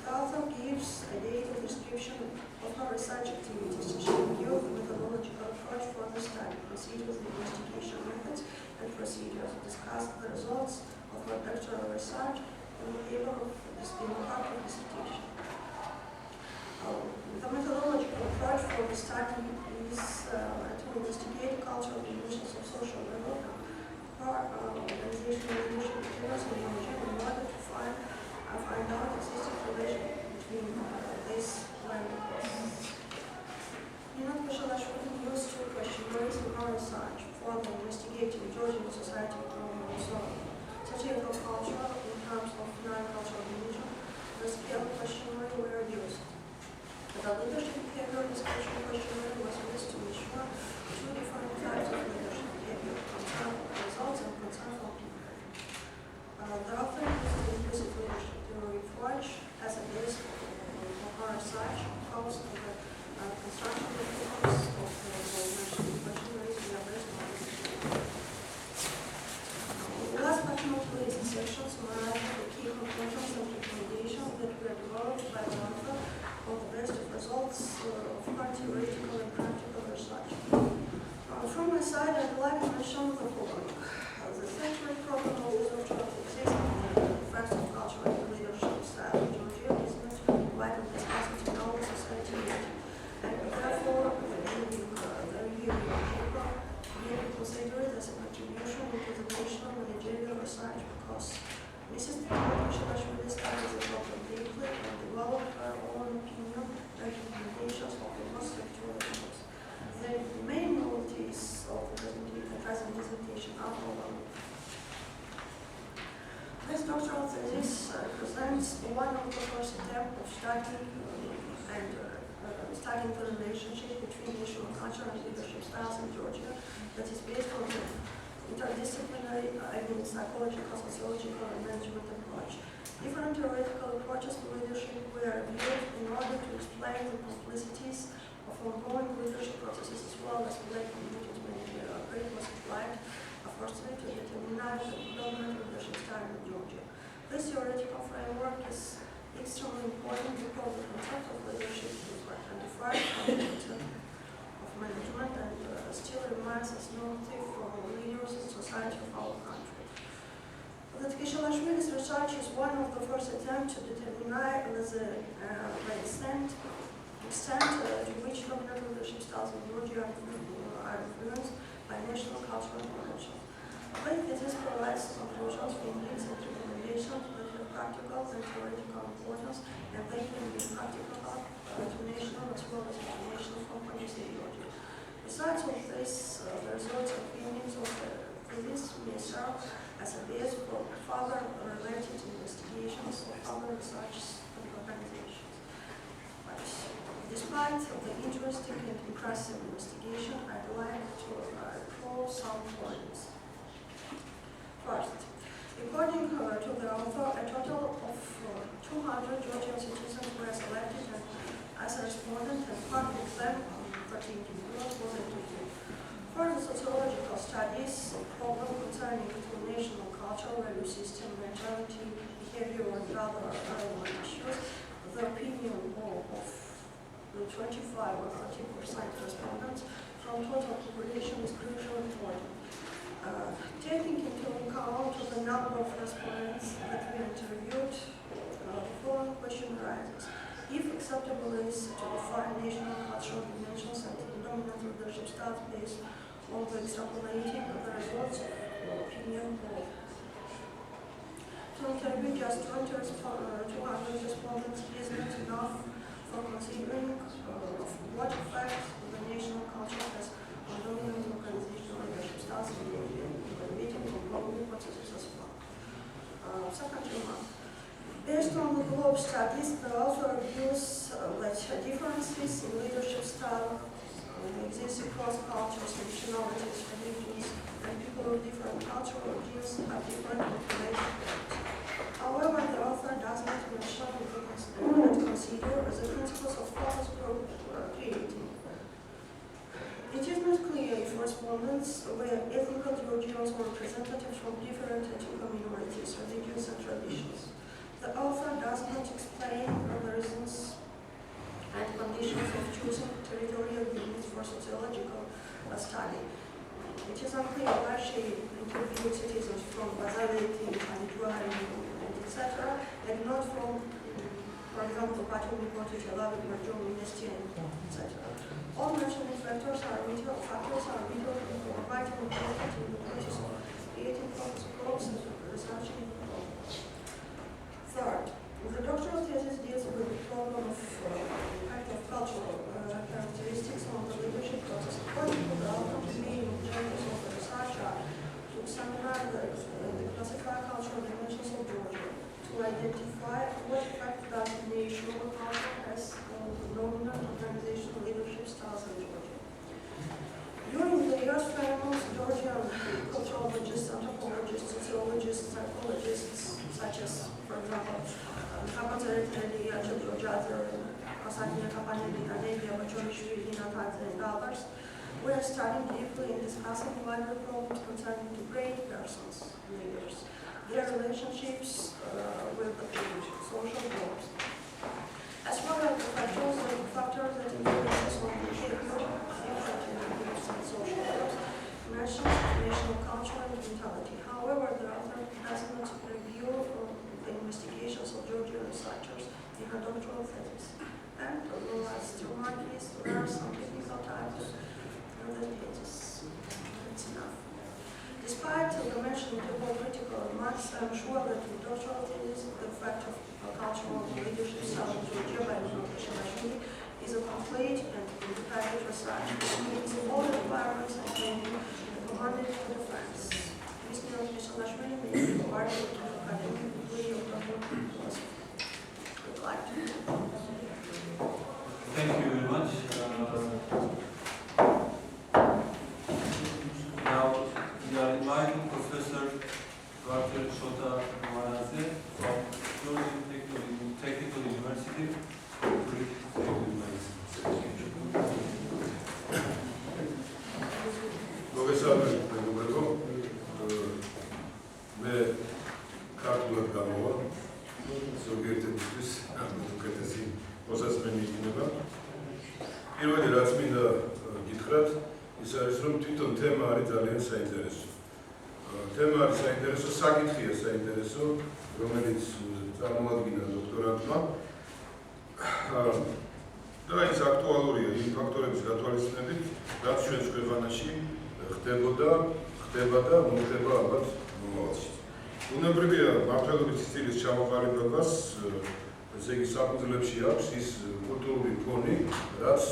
Speaker 5: The author gives a detailed description of her research activities, showing you the methodological approach for the study, procedures, investigation methods, and procedures, discuss the results of her doctoral research in the paper of part of dissertation. The methodological approach for the study is to investigate cultural dimensions of social development for organizational leadership materials in order to find out existing relation between these variables. Nino Tkeshelashvili used two questionnaires in her research for the investigating Georgian society satirical culture in terms of non-cultural dimension. The scale questionnaire were used. The leadership behavior discussion questionnaire was used to ensure two different types of leadership behavior, concern for results and concern for people. The author used the implicit leadership theory approach as a base for her research, opposed to the construction of the focus of the leadership questionnaires we are based on. Last but not least, section summarizes the key conclusions and recommendations that were developed by the author on the best of results of her theoretical and practical research. From my side, I'd like to mention the following. The central problem of research of existing effects of cultural and leadership style in Georgia is not widely discussed in our society yet, and therefore the review paper may be considered as a contribution into the national managerial research because Mrs. Tkeshelashvili studies the problem deeply and developed her own opinion and recommendations of the most sectoral issues. The main novelties of the present dissertation are following. This doctoral thesis presents one of the first attempts of studying the relationship between national culture and leadership styles in Georgia that is based on the interdisciplinary, psychological, sociological, and management approach. Different theoretical approaches to leadership were reviewed in order to explain the complexities of ongoing leadership processes as well as black communities managerial. It was applied, firstly, to determine the development of leadership style in Georgia. This theoretical framework is extremely important because the concept of leadership is identified from the concept of management and still remains as normative for leaders in society of our country. The Tkeshelashvili's research is one of the first attempts to determine the extent to which dominant leadership styles in Georgia are influenced by national cultural conventions. This provides conclusions, findings, and recommendations that have practical and theoretical importance, and they can be practical to national as well as international companies in Georgia. Besides all this, the results and findings of this may serve as a base for further related investigations of other research organizations. But despite the interesting and impressive investigation, I'd like to recall some points. First, according to the author, a total of 200 Georgian citizens were selected as a respondent, and part of them, 13 individuals, was interviewed. Further sociological studies of problems concerning national culture, value system, mentality, behavior, and other relevant issues, the opinion of the 25 or 30% respondents from total population is crucially important. Taking into account the number of respondents that we interviewed, the following question arises. If acceptable is to define national cultural dimensions and dominant leadership styles based on the extrapolating of the results of opinion poll. To interview just 200 respondents is not enough for considering what effect the national culture has on dominant organizational leadership styles in Georgia, evaluating the global processes as well. Second remark. Based on the globe studies, the author reviews that differences in leadership style exist across cultures, nationalities, religions, and people of different cultural origins have different motivations. However, the author does not mention and consider the principles of focus group creating. It is not clear if respondents were ethnical Georgian representatives from different ethnic minorities, religions, and traditions. The author does not explain the reasons and conditions of choosing territorial units for sociological study. It is unclear why she interviewed citizens from Bazaleti, Alidwari, and etc., and not from, for example, Patumi, Tkeshelashvili, Marjom, Nestian, etc. All mentioned factors are vital for vital important in the process of creating scopes and researching. Third, the doctoral thesis deals with the problem of impact of cultural characteristics on the leadership process. According to the author, the main objectives of the researcher to examine the classify cultural dimensions of Georgia, to identify what effect does national culture has on the dominant organizational leadership styles in Georgia. During the years, famous Georgian culturologists, anthropologists, sociologists, psychologists, such as, for example, and others, we are studying deeply and discussing wider problems concerning the great persons, leaders, their relationships with the social groups. As far as the factors that influence on behavior, different and social groups, national culture and mentality. However, the author does not review the investigations of Georgian researchers in her doctoral thesis. And the last remark is there are some technical types of the thesis. That's enough. Despite the mentioned critical remarks, I am sure that the doctoral thesis, the fact of cultural leadership style in Georgia by Nino Tkeshelashvili, is a complete and independent research which meets all the requirements and training recommended for the France. Ms. Nino Tkeshelashvili may be awarded to the academic degree of doctoral philosophy. Good luck to you.
Speaker 3: Thank you very much. Now we are inviting Professor Tkeshelashvili from Georgia Technical University to read
Speaker 6: მე ქართულად გამოვა ზოგიერთებისთვის უკეთესი მოსასმენი იქნება. პირველი რაც მინდა გითხრათ, ის არის რომ თვითონ თემა არის ძალიან საინტერესო. თემა არის საინტერესო, საკითხია საინტერესო, რომელიც წარმოადგინა დოქტორანტმა. და ის აქტუალურია იმ ფაქტორების გათვალისწინებით, რაც ჩვენს ქვეყანაში ხდება და მოხდება ალბათ მომავალში. უნებრივია მმართველობის სტილის ჩამოყალიბებას, ესე იგი საფუძვლებში აქვს ის კულტურული ფონი, რაც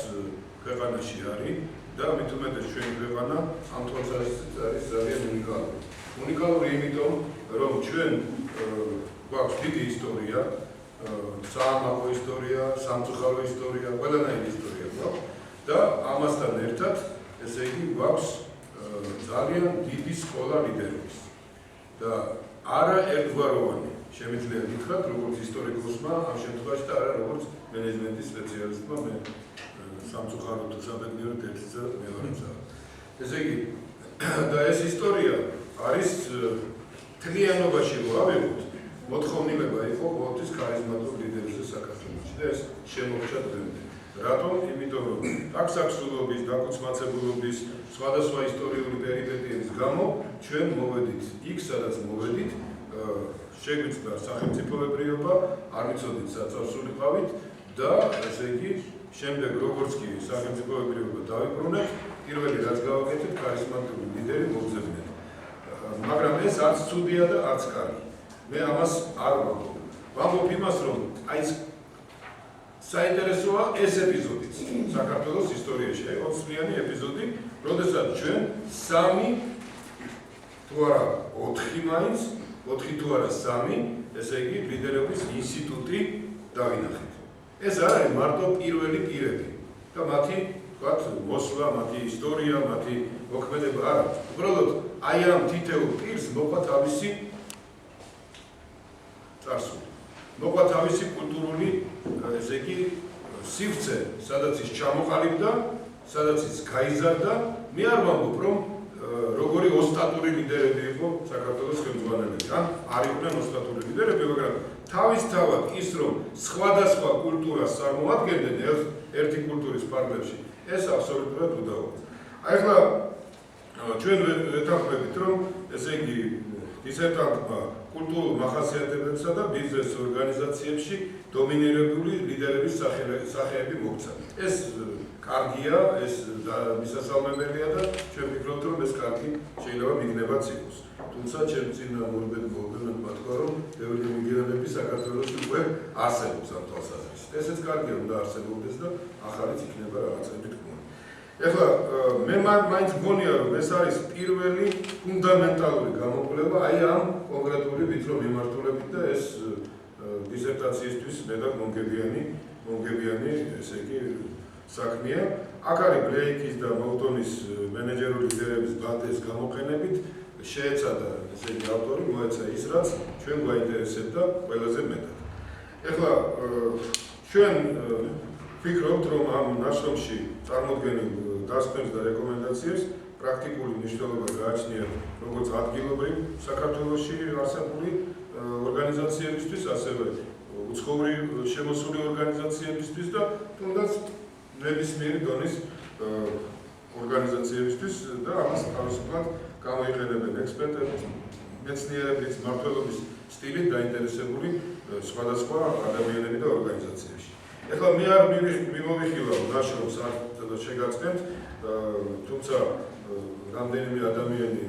Speaker 6: ქვეყანაში არის და მით უმეტეს ჩვენი ქვეყანა ამ თვალსაზრისით არის ძალიან უნიკალური. უნიკალური იმიტომ, რომ ჩვენ გვაქვს დიდი ისტორია, საამაყო ისტორია, სამწუხარო ისტორია, ყველანაირი ისტორია გვაქვს და ამასთან ერთად, ესე იგი გვაქვს ძალიან დიდი სკოლა ლიდერობის და არა ერთგვაროვანი. შემიძლია გითხრათ, როგორც ისტორიკოსმა, ამ შემთხვევაში და არა როგორც მენეჯმენტის სპეციალისტმა, მე სამწუხაროდ თუ საბედნიეროდ ერთისა მეღარებსა. ესე იგი, და ეს ისტორია არის თლიანობაში რო ავიღოთ, მოთხოვნილება იყო ყოველთვის ქარიზმატულ ლიდერებზე საქართველოში და ეს შემორჩა დღემდე. რატომ? იმიტომ რომ ტაქსაქსულობის, დაკუცმაცებულობის, სხვადასხვა ისტორიული პერიპეტიების გამო ჩვენ მოვედით იქ, სადაც მოვედით, შეგვიწყდა სახელმწიფოებრიობა, არ ვიცოდით საწავს სულიყავით და ესე იგი შემდეგ როგორც კი სახელმწიფოებრიობა დავიბრუნეთ, პირველი რაც გავაკეთეთ, ქარიზმატული ლიდერი მოვძებნეთ. მაგრამ ეს არც ცუდია და არც კარგი. მე ამას არ ვამბობ. ვამბობ იმას, რომ აი ეს საინტერესოა ეს ეპიზოდიც საქართველოს ისტორიაში, აი 20-წლიანი ეპიზოდი, როდესაც ჩვენ 3 თუ არა 4 მაინც 4 თუ არა 3, ესე იგი ლიდერობის ინსტიტუტი დავინახეთ. ეს არ არის მარტო პირველი პირები და მათი, ვთქვათ, მოსვლა, მათი ისტორია, მათი მოქმედება არა. უბრალოდ აი ამ თითოეულ პირს მოყვა თავისი წარსული. მოყვა თავისი კულტურული, ესე იგი, სივრცე, სადაც ის ჩამოყალიბდა, სადაც ის გაიზარდა. მე არ ვამბობ, რომ როგორი ოსტატური ლიდერები იყო საქართველოს ხელმძღვანელები. ან არ იყვნენ ოსტატური ლიდერები, მაგრამ თავისთავად ის, რომ სხვადასხვა კულტურას წარმოადგენდნენ ერთი კულტურის პარკლებში, ეს აბსოლუტურად უდავოა. აი ახლა ჩვენ ვეთანხმებით, რომ ესე იგი დისერტანტმა კულტურულ მახასიათებებსა და ბიზნეს ორგანიზაციებში დომინირებული ლიდერების სახეები მოქცა. ეს კარგია, ეს მისასალმებელია და ჩვენ ვფიქრობთ, რომ ეს კარგი შეიძლება მიგნებაც იყოს. თუმცა ჩემ წინ მოგებმა თქვა, რომ ბევრი მიგრანტები საქართველოში უკვე არსებობს ამ თვალსაზრისით. ესეც კარგია, უნდა არსებობდეს და ახალიც იქნება რაღაცები თქმული. ეხლა მე მაინც მგონია, რომ ეს არის პირველი ფუნდამენტალური გამოკვლევა აი ამ კონკრეტული ვიწრო მიმართულებით და ეს დისერტაციისთვის მეტად მომგებიანი, ესე იგი საქმეა. აქ არის ბლეიკის და მოლტონის მენეჯერული ლიდერების ბალტის გამოყენებით შეეცადა ესე იგი ავტორი მოეცა ის, რაც ჩვენ გვაინტერესებდა ყველაზე მეტად. ეხლა ჩვენ ვფიქრობთ, რომ ამ ნაშრომში წარმოდგენილ დასკვნებს და რეკომენდაციებს პრაქტიკული მნიშვნელობა გააჩნია როგორც ადგილობრივ საქართველოში არსებული ორგანიზაციებისთვის, ასევე უცხოური შემოსული ორგანიზაციებისთვის და თუნდაც ნებისმიერი დონის ორგანიზაციებისთვის და ამას თავისუფლად გამოიყენებენ ექსპერტები, მეცნიერების, მმართველობის სტილით დაინტერესებული სხვადასხვა ადამიანები და ორგანიზაციებში. ეხლა მე არ მიმოვიხილავ ნაშრომს არ შეგაწყენთ, თუმცა რამდენიმე ადამიანი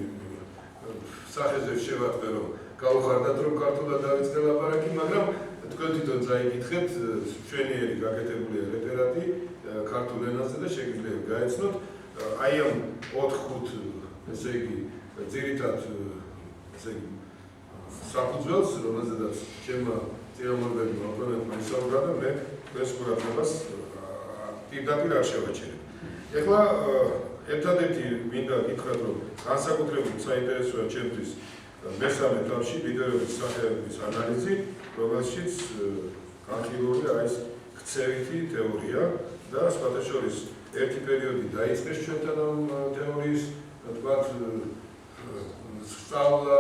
Speaker 6: სახეზე შევატყვე, რომ გაუხარდათ, რომ ქართულად დავიწყე ლაპარაკი, მაგრამ თქვენ თვითონ წაიკითხეთ, ჩვენიერი გაკეთებულია რეფერატი ქართულ ენაზე და შეგიძლიათ გაეცნოთ. აი ამ 4-5 ესე იგი ძირითად ესე იგი საფუძველს, რომელზედაც ჩემმა წინამორბედმა ოპონენტმა ისაუბრა და მე ეს ყურადღებას პირდაპირ არ შევაჩერებ. ეხლა ერთადერთი მინდა გითხრათ, რომ განსაკუთრებით საინტერესოა ჩემთვის მესამე თავში ლიდერების სახეების ანალიზი, რომელშიც განხილულია ეს ქცევითი თეორია და სხვათა შორის ერთი პერიოდი დაიწყეს ჩვენთან ამ თეორიის თქვათ სწავლა,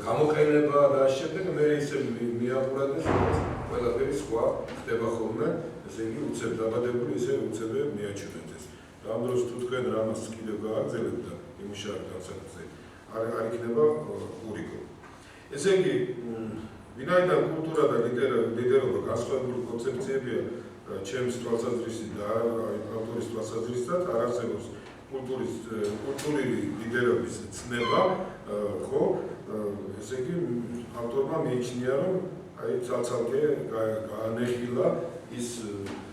Speaker 6: გამოყენება და შემდეგ მე ისე მიაბურადეს, რომ ყველაფერი სხვა ხდება ხოლმე, ესე იგი უცებ დაბადებული, ისე უცებ მიაჩვენეს. ამ დროს თუ თქვენ რამას კიდევ გააგრძელებთ და იმუშავებთ ამ საკითხზე, არ იქნება ურიგო. ესე იგი, ვინაიდან კულტურა და ლიდერობა განსხვავებული კონცეფციებია ჩემს თვალსაზრისით და ავტორის თვალსაზრისით, არ არსებობს კულტურული ლიდერობის ცნება, ხო? ესე იგი, ავტორმა მიიჩნია, რომ აი ცალ-ცალკე გაანეხილა ის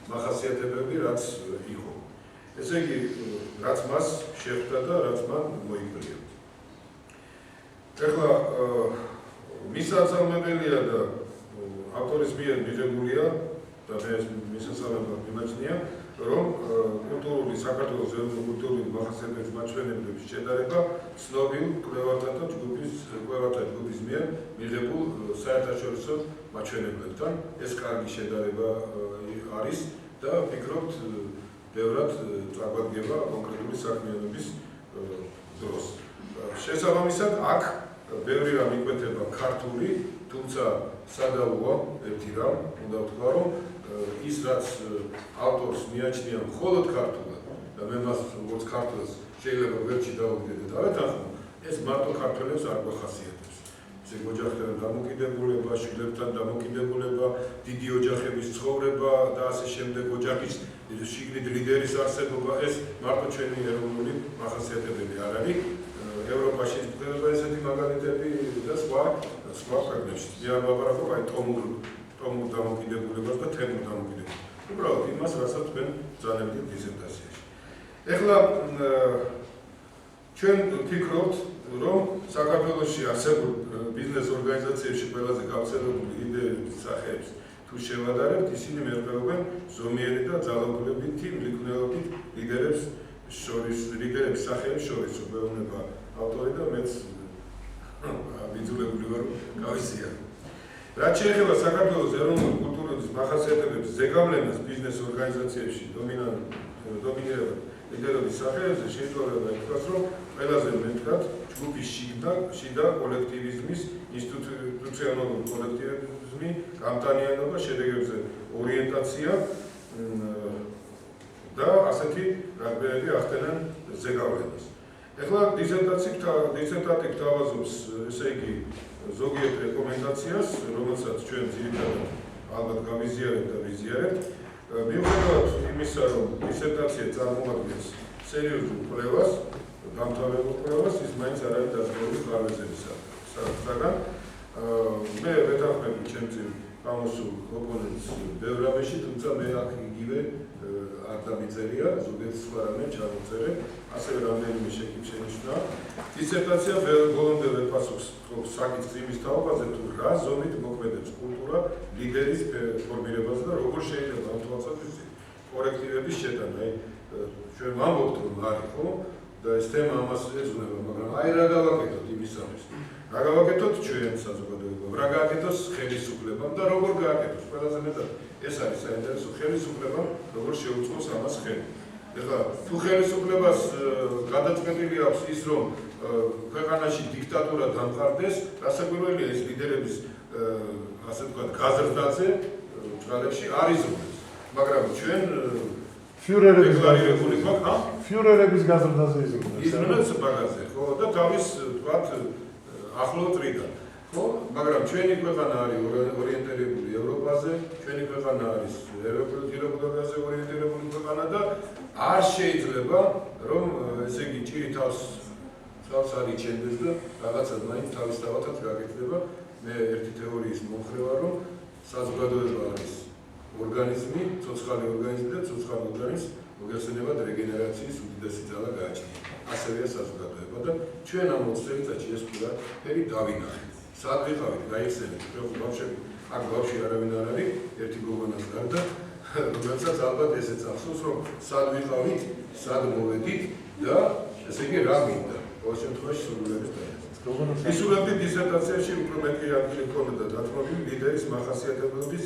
Speaker 6: მახასიათებები, რაც იყო. ესე იგი, რაც მას შეხვდა და რაც მან მოიგრძნია. ეხლა მისასალმებელია და ავტორის მიერ მიღებულია და მე მისასალმებლად მიმაჩნია, რომ საქართველოს კულტურული მახასიათებლების მაჩვენებლების შედარება ცნობილ კვლევათა ჯგუფის მიერ მიღებულ საერთაშორისო მაჩვენებლებთან. ეს კარგი შედარება არის და ვფიქრობთ, ბევრად წაგვადგება კონკრეტული საქმიანობის დროს. შესაბამისად, აქ ბევრი რამ იკვეთება ქართული, თუმცა სადავოა ერთი რამ, უნდა ვთქვა, რომ ის რაც ავტორს მიაჩნია მხოლოდ ქართულად და მე მას როგორც ქართულს შეიძლება ვერჩი დავუდგე და დავეთანხმო, ეს მარტო ქართველებს არ გვახასიათებს. ესე ოჯახთან დამოკიდებულება, შვილებთან დამოკიდებულება, დიდი ოჯახების ცხოვრება და ასე შემდეგ, ოჯახის შიგნით ლიდერის არსებობა, ეს მარტო ჩვენი ეროვნული მახასიათებელი არ არის. ევროპაში გვხვდება ესეთი მაგალითები და სხვა ქვეყნებში. მე არ ვაპარაკობ აი ტომურ დამოკიდებულებას და თემურ დამოკიდებულებას. უბრალოდ იმას, რასაც თქვენ ბრძანებდით დისერტაციაში. ეხლა ჩვენ ვფიქრობთ, რომ საქართველოში არსებულ ბიზნეს ორგანიზაციებში ყველაზე გავრცელებული ლიდერების სახეებს თუ შევადარებთ, ისინი მერყეობენ ზომიერი და ძალაუფლებითი მლიქნელობით ლიდერების სახეებს შორის. უბრალოდ ავტორი და მეც ბიძულებული ვარ გავიზიარო. რაც შეეხება საქართველოს ეროვნული კულტურის მახასიათებლების ზეგავლენას ბიზნეს ორგანიზაციებში დომინირებად ლიდერობის სახეებზე შეიძლება ითქვას, რომ ყველაზე მეტად ჯგუფის შიდა კოლექტივიზმის, ინსტიტუციონალური კოლექტივიზმი, გამტანიანობა, შედეგებზე ორიენტაცია და ასეთი რაგბეები ახდენენ ზეგავლენას. ეხლა დისერტატი გთავაზობს, ესე იგი, ზოგიერთ რეკომენდაციას, რომელსაც ჩვენ ძირითადად ალბათ გავიზიარებთ და ვიზიარებთ. მიუხედავად იმისა, რომ დისერტაცია წარმოადგენს სერიოზულ კვლევას, დამთავრებულ კვლევას, ის მაინც არ არის დაზღვეული ხარვეზებისაგან. მე ვეთანხმები ჩემ წინ გამოსულ ოპონენტს ბევრ რამეში, თუმცა მე აქ იგივე არ დამიწერია, ზოგიერთ სხვა რამე ჩამოწერე, ასევე რამდენიმე შეკითხვას შენიშნა. დისერტაცია ბოლომდე ვერ პასუხს საკითხს იმის თაობაზე, თუ რა ზომით მოქმედებს კულტურა ლიდერის ფორმირებაზე და როგორ შეიძლება ამ თვალსაზრისით კორექტივების შეტანა. ჩვენ ვამბობთ, რომ არის, ხო? და ეს თემა ამას ეძღვნება, მაგრამ აი რა გავაკეთოთ იმისათვის. რა გავაკეთოთ ჩვენ საზოგადოებამ, რა გააკეთოს ხელისუფლებამ და როგორ გააკეთოს. ყველაზე მეტად ეს არის საინტერესო, ხელისუფლებამ როგორ შეუწყოს ამას ხელი. ეხლა თუ ხელისუფლებას გადაწყვეტილი აქვს ის, რომ ქვეყანაში დიქტატურა დამყარდეს, რასაკვირველია ეს ლიდერების ასე ვთქვათ გაზრდაზე ჭრალებში არ იზრუნებს. მაგრამ ჩვენ
Speaker 7: ფიურერების გაზრდაზე
Speaker 6: იზრუნებს ბაგაზე, ხო? და თავის ვთქვათ ახლო წრიდან. ხო, მაგრამ ჩვენი ქვეყანა არის ორიენტირებული ევროპაზე, ჩვენი ქვეყანა არის ევროპულობაზე ორიენტირებული ქვეყანა და არ შეიძლება რომ ესე იგი ჭირი თავს არ იჩენდეს და რაღაცა მაინც თავისთავად გაკეთდება. მე ერთი თეორიის მომხრე ვარ, რომ საზოგადოება არის ორგანიზმი, ცოცხალი ორგანიზმი და ცოცხალ ორგანიზმს მოგეხსენებათ რეგენერაციის უდიდესი ძალა გააჩნია. ასევეა საზოგადოება და ჩვენ ამ 20 წელიწადში ეს ყველაფერი დავინახეთ. სად ვიყავით, გაიხსენეთ, ჩვენ ბავშვები, აქ ბავშვი არავინ არ არის, ერთი გოგონას გარდა, რომელსაც ალბათ ესეც ახსოვს, რომ სად ვიყავით, სად მოვედით და ესე იგი რა მინდა, ყოველ შემთხვევაში სურვილების დაეცათ. ვისურვებდი დისერტაციაში უფრო მეტი ადგილი ჰქონოდა დათმობილი ლიდერის მახასიათებლების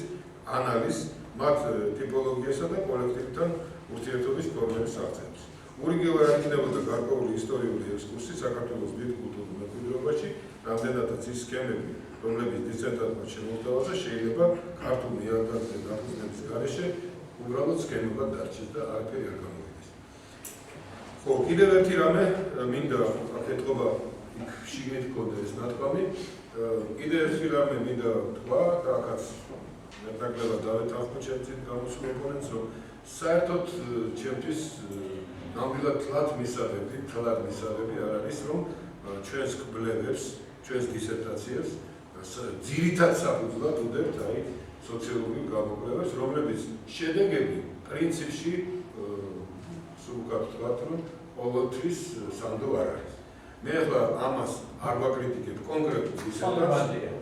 Speaker 6: ანალიზს, მათ ტიპოლოგიასა და კოლექტივთან ურთიერთობის ფორმების აღწერას. ურიგევა არ იქნებოდა გარკვეული ისტორიული ექსკურსი საქართველოს დიდ კულტურულ მემკვიდრეობაში, რამდენადაც ის სქემები, რომლებიც დისერტატმა შემოგვთავაზა, შეიძლება ქართულ ნიადაგზე დაფუძნების გარეშე უბრალოდ სქემებად დარჩეს და არაფერი არ გამოვიდეს. ხო, კიდევ ერთი რამე მინდა აქ ეთყობა იქ შიგნით ჰქონდა ეს ნათქვამი, კიდევ ერთი რამე მინდა თქვა და აქაც მეტნაკლებად დავეთანხმო ჩემ წინ გამოსულ ოპონენტს, რომ საერთოდ ჩემთვის ნამდვილად თლად მისაღები არ არის, რომ ჩვენს კვლევებს, ჩვენს დისერტაციებს ძირითად საფუძვლად უდევთ აი სოციოლოგიურ გამოკვლევებს, რომლებიც შედეგები პრინციპში სულ ვთქვათ, რომ ყოველთვის სანდო არ არის. მე ახლა ამას არ ვაკრიტიკებ კონკრეტულ დისერტაციას.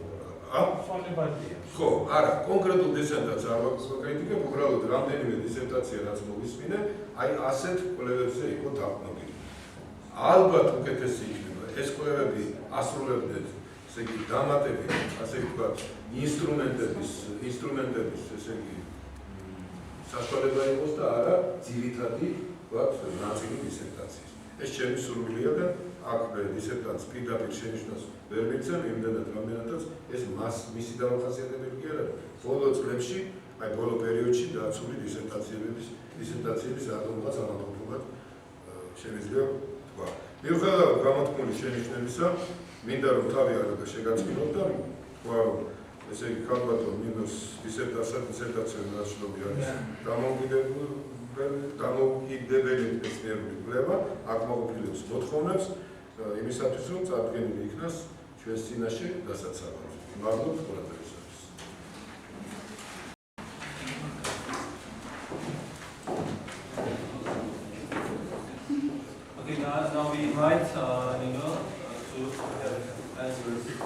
Speaker 6: ხო, არა, კონკრეტულ დისერტაციას არ ვაკრიტიკებ, უბრალოდ რამდენიმე დისერტაცია რაც მოვისმინე, აი ასეთ კვლევებზე იყო დაყრდნობილი. ალბათ უკეთესი იქნება ეს კვლევები ასრულებდნენ, ესე იგი დამატებით, ასე ვთქვათ, ინსტრუმენტების, ესე იგი საშუალება იყოს და არა ძირითადი, ვთქვათ, ნაწილი დისერტაციის. ეს ჩემი სურვილია და აქ მე დისერტანტს პირდაპირ შენიშვნას ვერ მიცემ, იმდენად რამდენადაც ეს მისი დამახასიათებელი კი არ არის. ბოლო წლებში, აი ბოლო პერიოდში დაცული დისერტაციების ატომღაც ამაყობად შემიძლია თქვა. მიუხედავად გამოთქმული შენიშვნებისა, მინდა რომ თავი არ შეგაწყინოთ და თქვა, რომ ესე იგი ქალბატონ ნინოს დისერტაციული ნაშრომი არის დამოუკიდებელი მეცნიერული კვლევა, აკმაყოფილებს მოთხოვნებს იმისათვის, რომ წარდგენილი იქნას ჩვენს წინაშე დასაცავად. მადლობთ ყურადღებისათვის.
Speaker 3: Okay, now we invite Nino to answer this.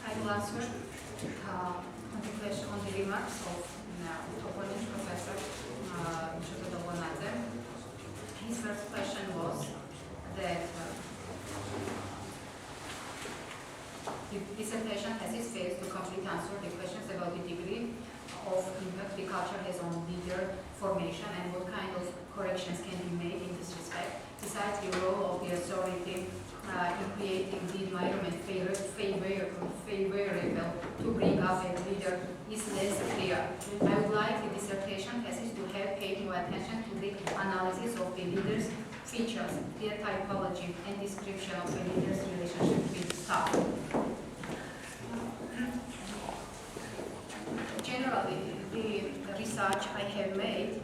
Speaker 4: I will answer on the question, on the remarks of opponent Professor Tkeshelashvili. His first question was that the dissertation has its failed to completely answer the question of impact the culture has on leader formation and what kind of corrections can be made in this respect. Besides the role of the authority in creating the environment favorable to bring up a leader is less clear. I would like the dissertation thesis to have paid more attention to the analysis of the leader's features, their typology, and description of the leader's relationship with staff. Generally, the research I have made,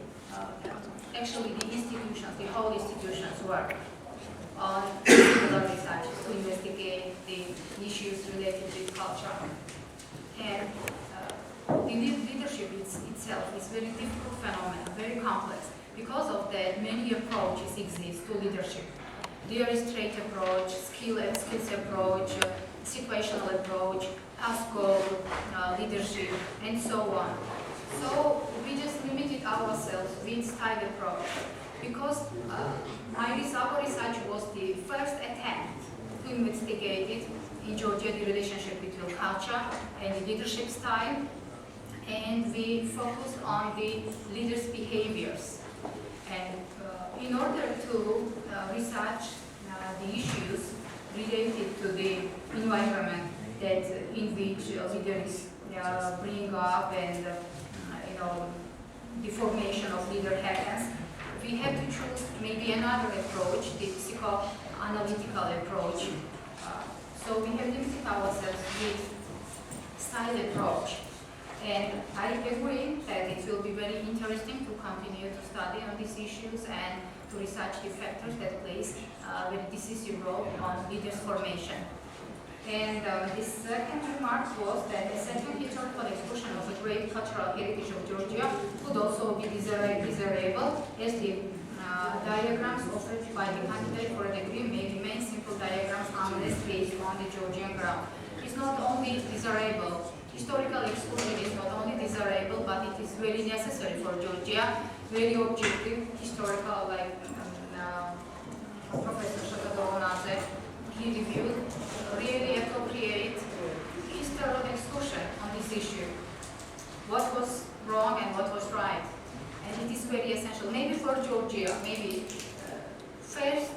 Speaker 4: actually the institutions, the whole institutions work on similar research to investigate the issues related with culture. And the leadership itself is a very difficult phenomenon, very complex. Because of that, many approaches exist to leadership. There is trait approach, skills approach, situational approach, task goal leadership, and so on. So we just limited ourselves with style approach because our research was the first attempt to investigate it in Georgia, the relationship between culture and the leadership style, and we focused on the leaders' behaviors. And in order to research the issues related to the environment that in which leaders bring up and the formation of leader happens, we have to choose maybe another approach, the psychoanalytical approach. So we have limited ourselves with style approach. And I agree that it will be very interesting to continue to study on these issues and to research the factors that plays a very decisive role on leaders' formation. And the second remark was that a certain historical exclusion of the great cultural heritage of Georgia could also be desirable, as the diagrams offered by the candidate for a degree may remain simple diagrams unless based on the Georgian ground. It's not only desirable, historical exclusion is not only desirable, but it is very necessary for Georgia, very objective, historical, like Professor Shakadoronaze, he reviewed, really appropriate historical exclusion on this issue. What was wrong and what was right. And it is very essential. Maybe for Georgia, maybe first,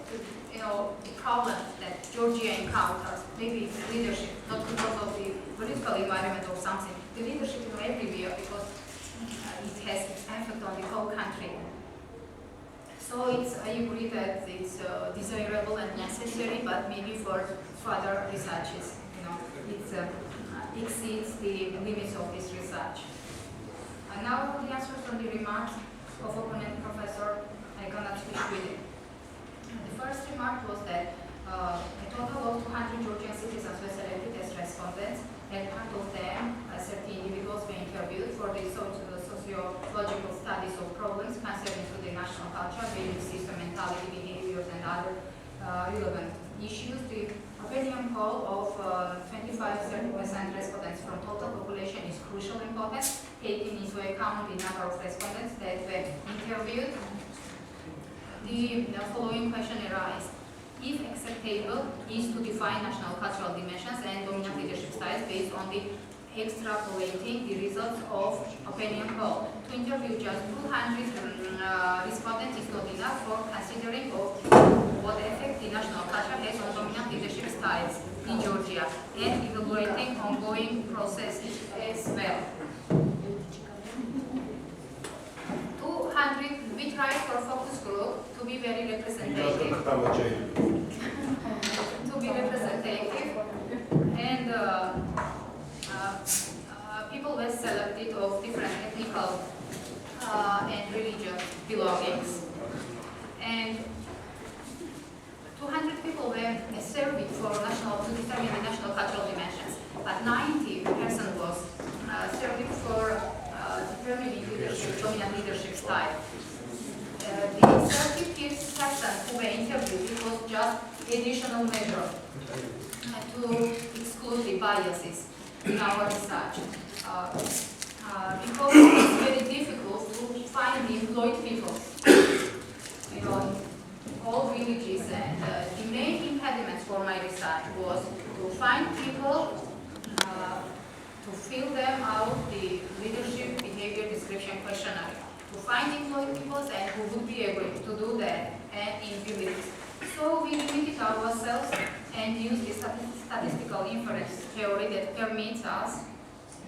Speaker 4: the problem that Georgia encounters, maybe leadership, not because of the political environment or something, the leadership everywhere because it has effect on the whole country. So I agree that it's desirable and necessary, but maybe for further researches, it exceeds the limits of this research. And now the answers from the remarks of opponent Professor Tkeshelashvili. The first remark was that a total of 200 Georgian citizens were selected as respondents, and part of them, 30 individuals, were interviewed for the sociological studies of problems concerning to the national culture, value system, mentality, behaviors, and other relevant issues. The opinion poll of 25-30% respondents from total population is crucial importance, taking into account the number of respondents that were interviewed. The following question arises. If acceptable is to define national cultural dimensions and dominant leadership styles based on the extrapolating the results of opinion poll. To interview just 200 respondents is not enough for considering of what effect the national culture has on dominant leadership styles in Georgia and evaluating ongoing processes as well. 200, we tried for focus group to be very representative. And people were selected of different ethnical and religious belongings. And 200 people were surveyed to determine the national cultural dimensions, but 90% was surveyed for determining dominant leadership style. The 30% who were interviewed, it was just additional measure to exclude the biases in our research. Because it's very difficult to find the employed people in all villages, and the main impediments for my research was to find people, to fill them out, the leadership, description questionnaire to find employed people and who would be able to do that and in village. So we limited ourselves and used the statistical inference theory that permits us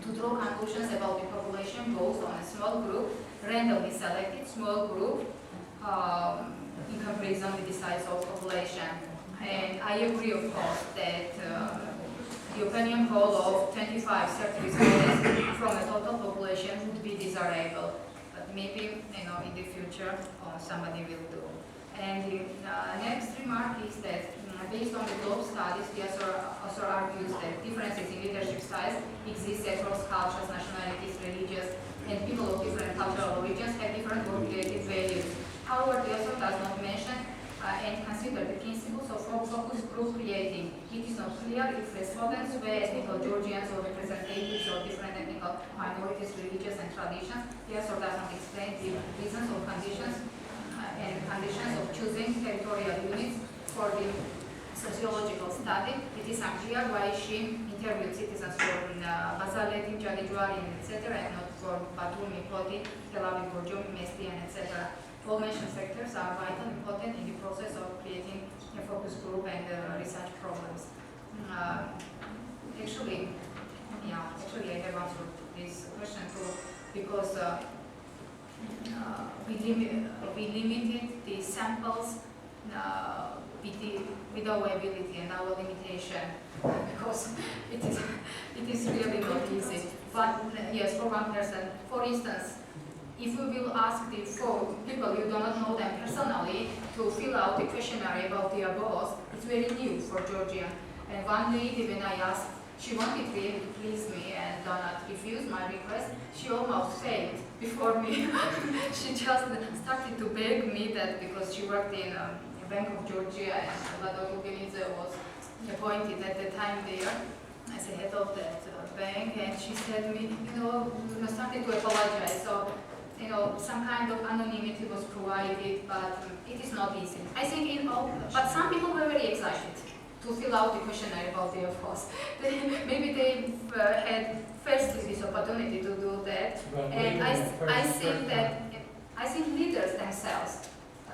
Speaker 4: to draw conclusions about the population both on a small group, randomly selected small group, in comparison with the size of population. And I agree, of course, that the opinion poll of 25-30 respondents from a total population would be desirable. But maybe, in the future, somebody will do. And the next remark is that based on the globe studies, the author argues that differences in leadership styles exist across cultures, nationalities, religions, and people of different cultural origins have different work-related values. However, the author does not mention and consider the principles of focus group creating. It is not clear if respondents were ethnical Georgians or representatives of different ethnical minorities, religions, and traditions. The author does not explain the reasons or conditions of choosing territorial units for the sociological study. It is unclear why she interviewed citizens from Bazaleti, Jadijuari, etc., and not for Batumi, Poti, Tel Aviv, Borjom, Mestian, etc. All mentioned factors are vital and important in the process of creating a focus group and research problems. Actually, I have answered this question too, because we limited the samples with our ability and our limitation, because it is really not easy. But yes, for one person, for instance, if we will ask the four people, you do not know them personally, to fill out the questionnaire about their boss, it's very new for Georgia. And one lady, when I asked, she wanted really to please me and not refuse my request, she almost failed before me. She just started to beg me that because she worked in Bank of Georgia and Vladimir Lubinice was appointed at the time there as a head of that bank, and she said to me, started to apologize. So, some kind of anonymity was provided, but it is not easy. I think but some people were very excited to fill out the questionnaire about their boss. Maybe they had firstly this opportunity to do that, and I think leaders themselves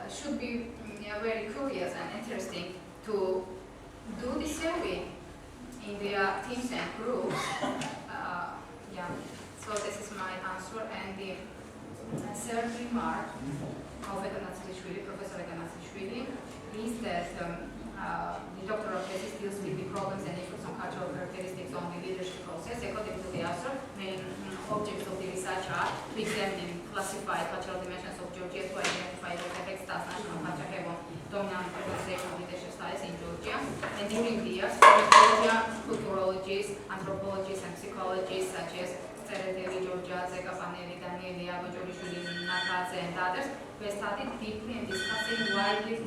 Speaker 4: should be very curious and interesting to do the survey in their teams and groups. So this is my answer, and the third remark of Professor Tkeshelashvili, is that the doctoral thesis deals with the problems and issues on cultural characteristics on the leadership process. According to the author, main objects of the research are to examine and classify cultural dimensions of Georgia, to identify what affects national culture have on dominant representation of leadership styles in Georgia. And during the years, Georgia, culturologists, anthropologists, and psychologists such as Tereteri, Georgia, Zeka Paneli, Danieli, Agojorishvili, Nakadze, and others were studied deeply and discussing widely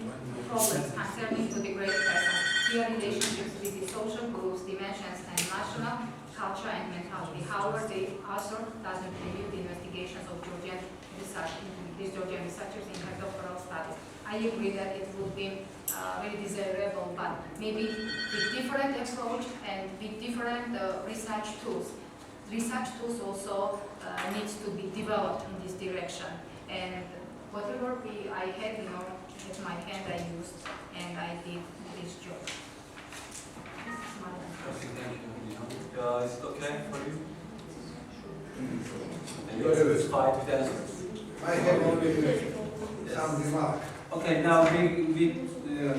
Speaker 4: problems concerning to the great person, their relationships with the social groups, dimensions, and national culture and mentality. However, the author doesn't review the investigations of Georgian research, these Georgian researchers in her doctoral studies. I agree that it would be very desirable, but maybe with different approach and with different research tools. Research tools also needs to be developed in this direction, and whatever I had, at my hand I used, and I did this job.
Speaker 3: Is it okay for you? And you're satisfied with the answers?
Speaker 8: I have only some remark.
Speaker 3: Okay, now we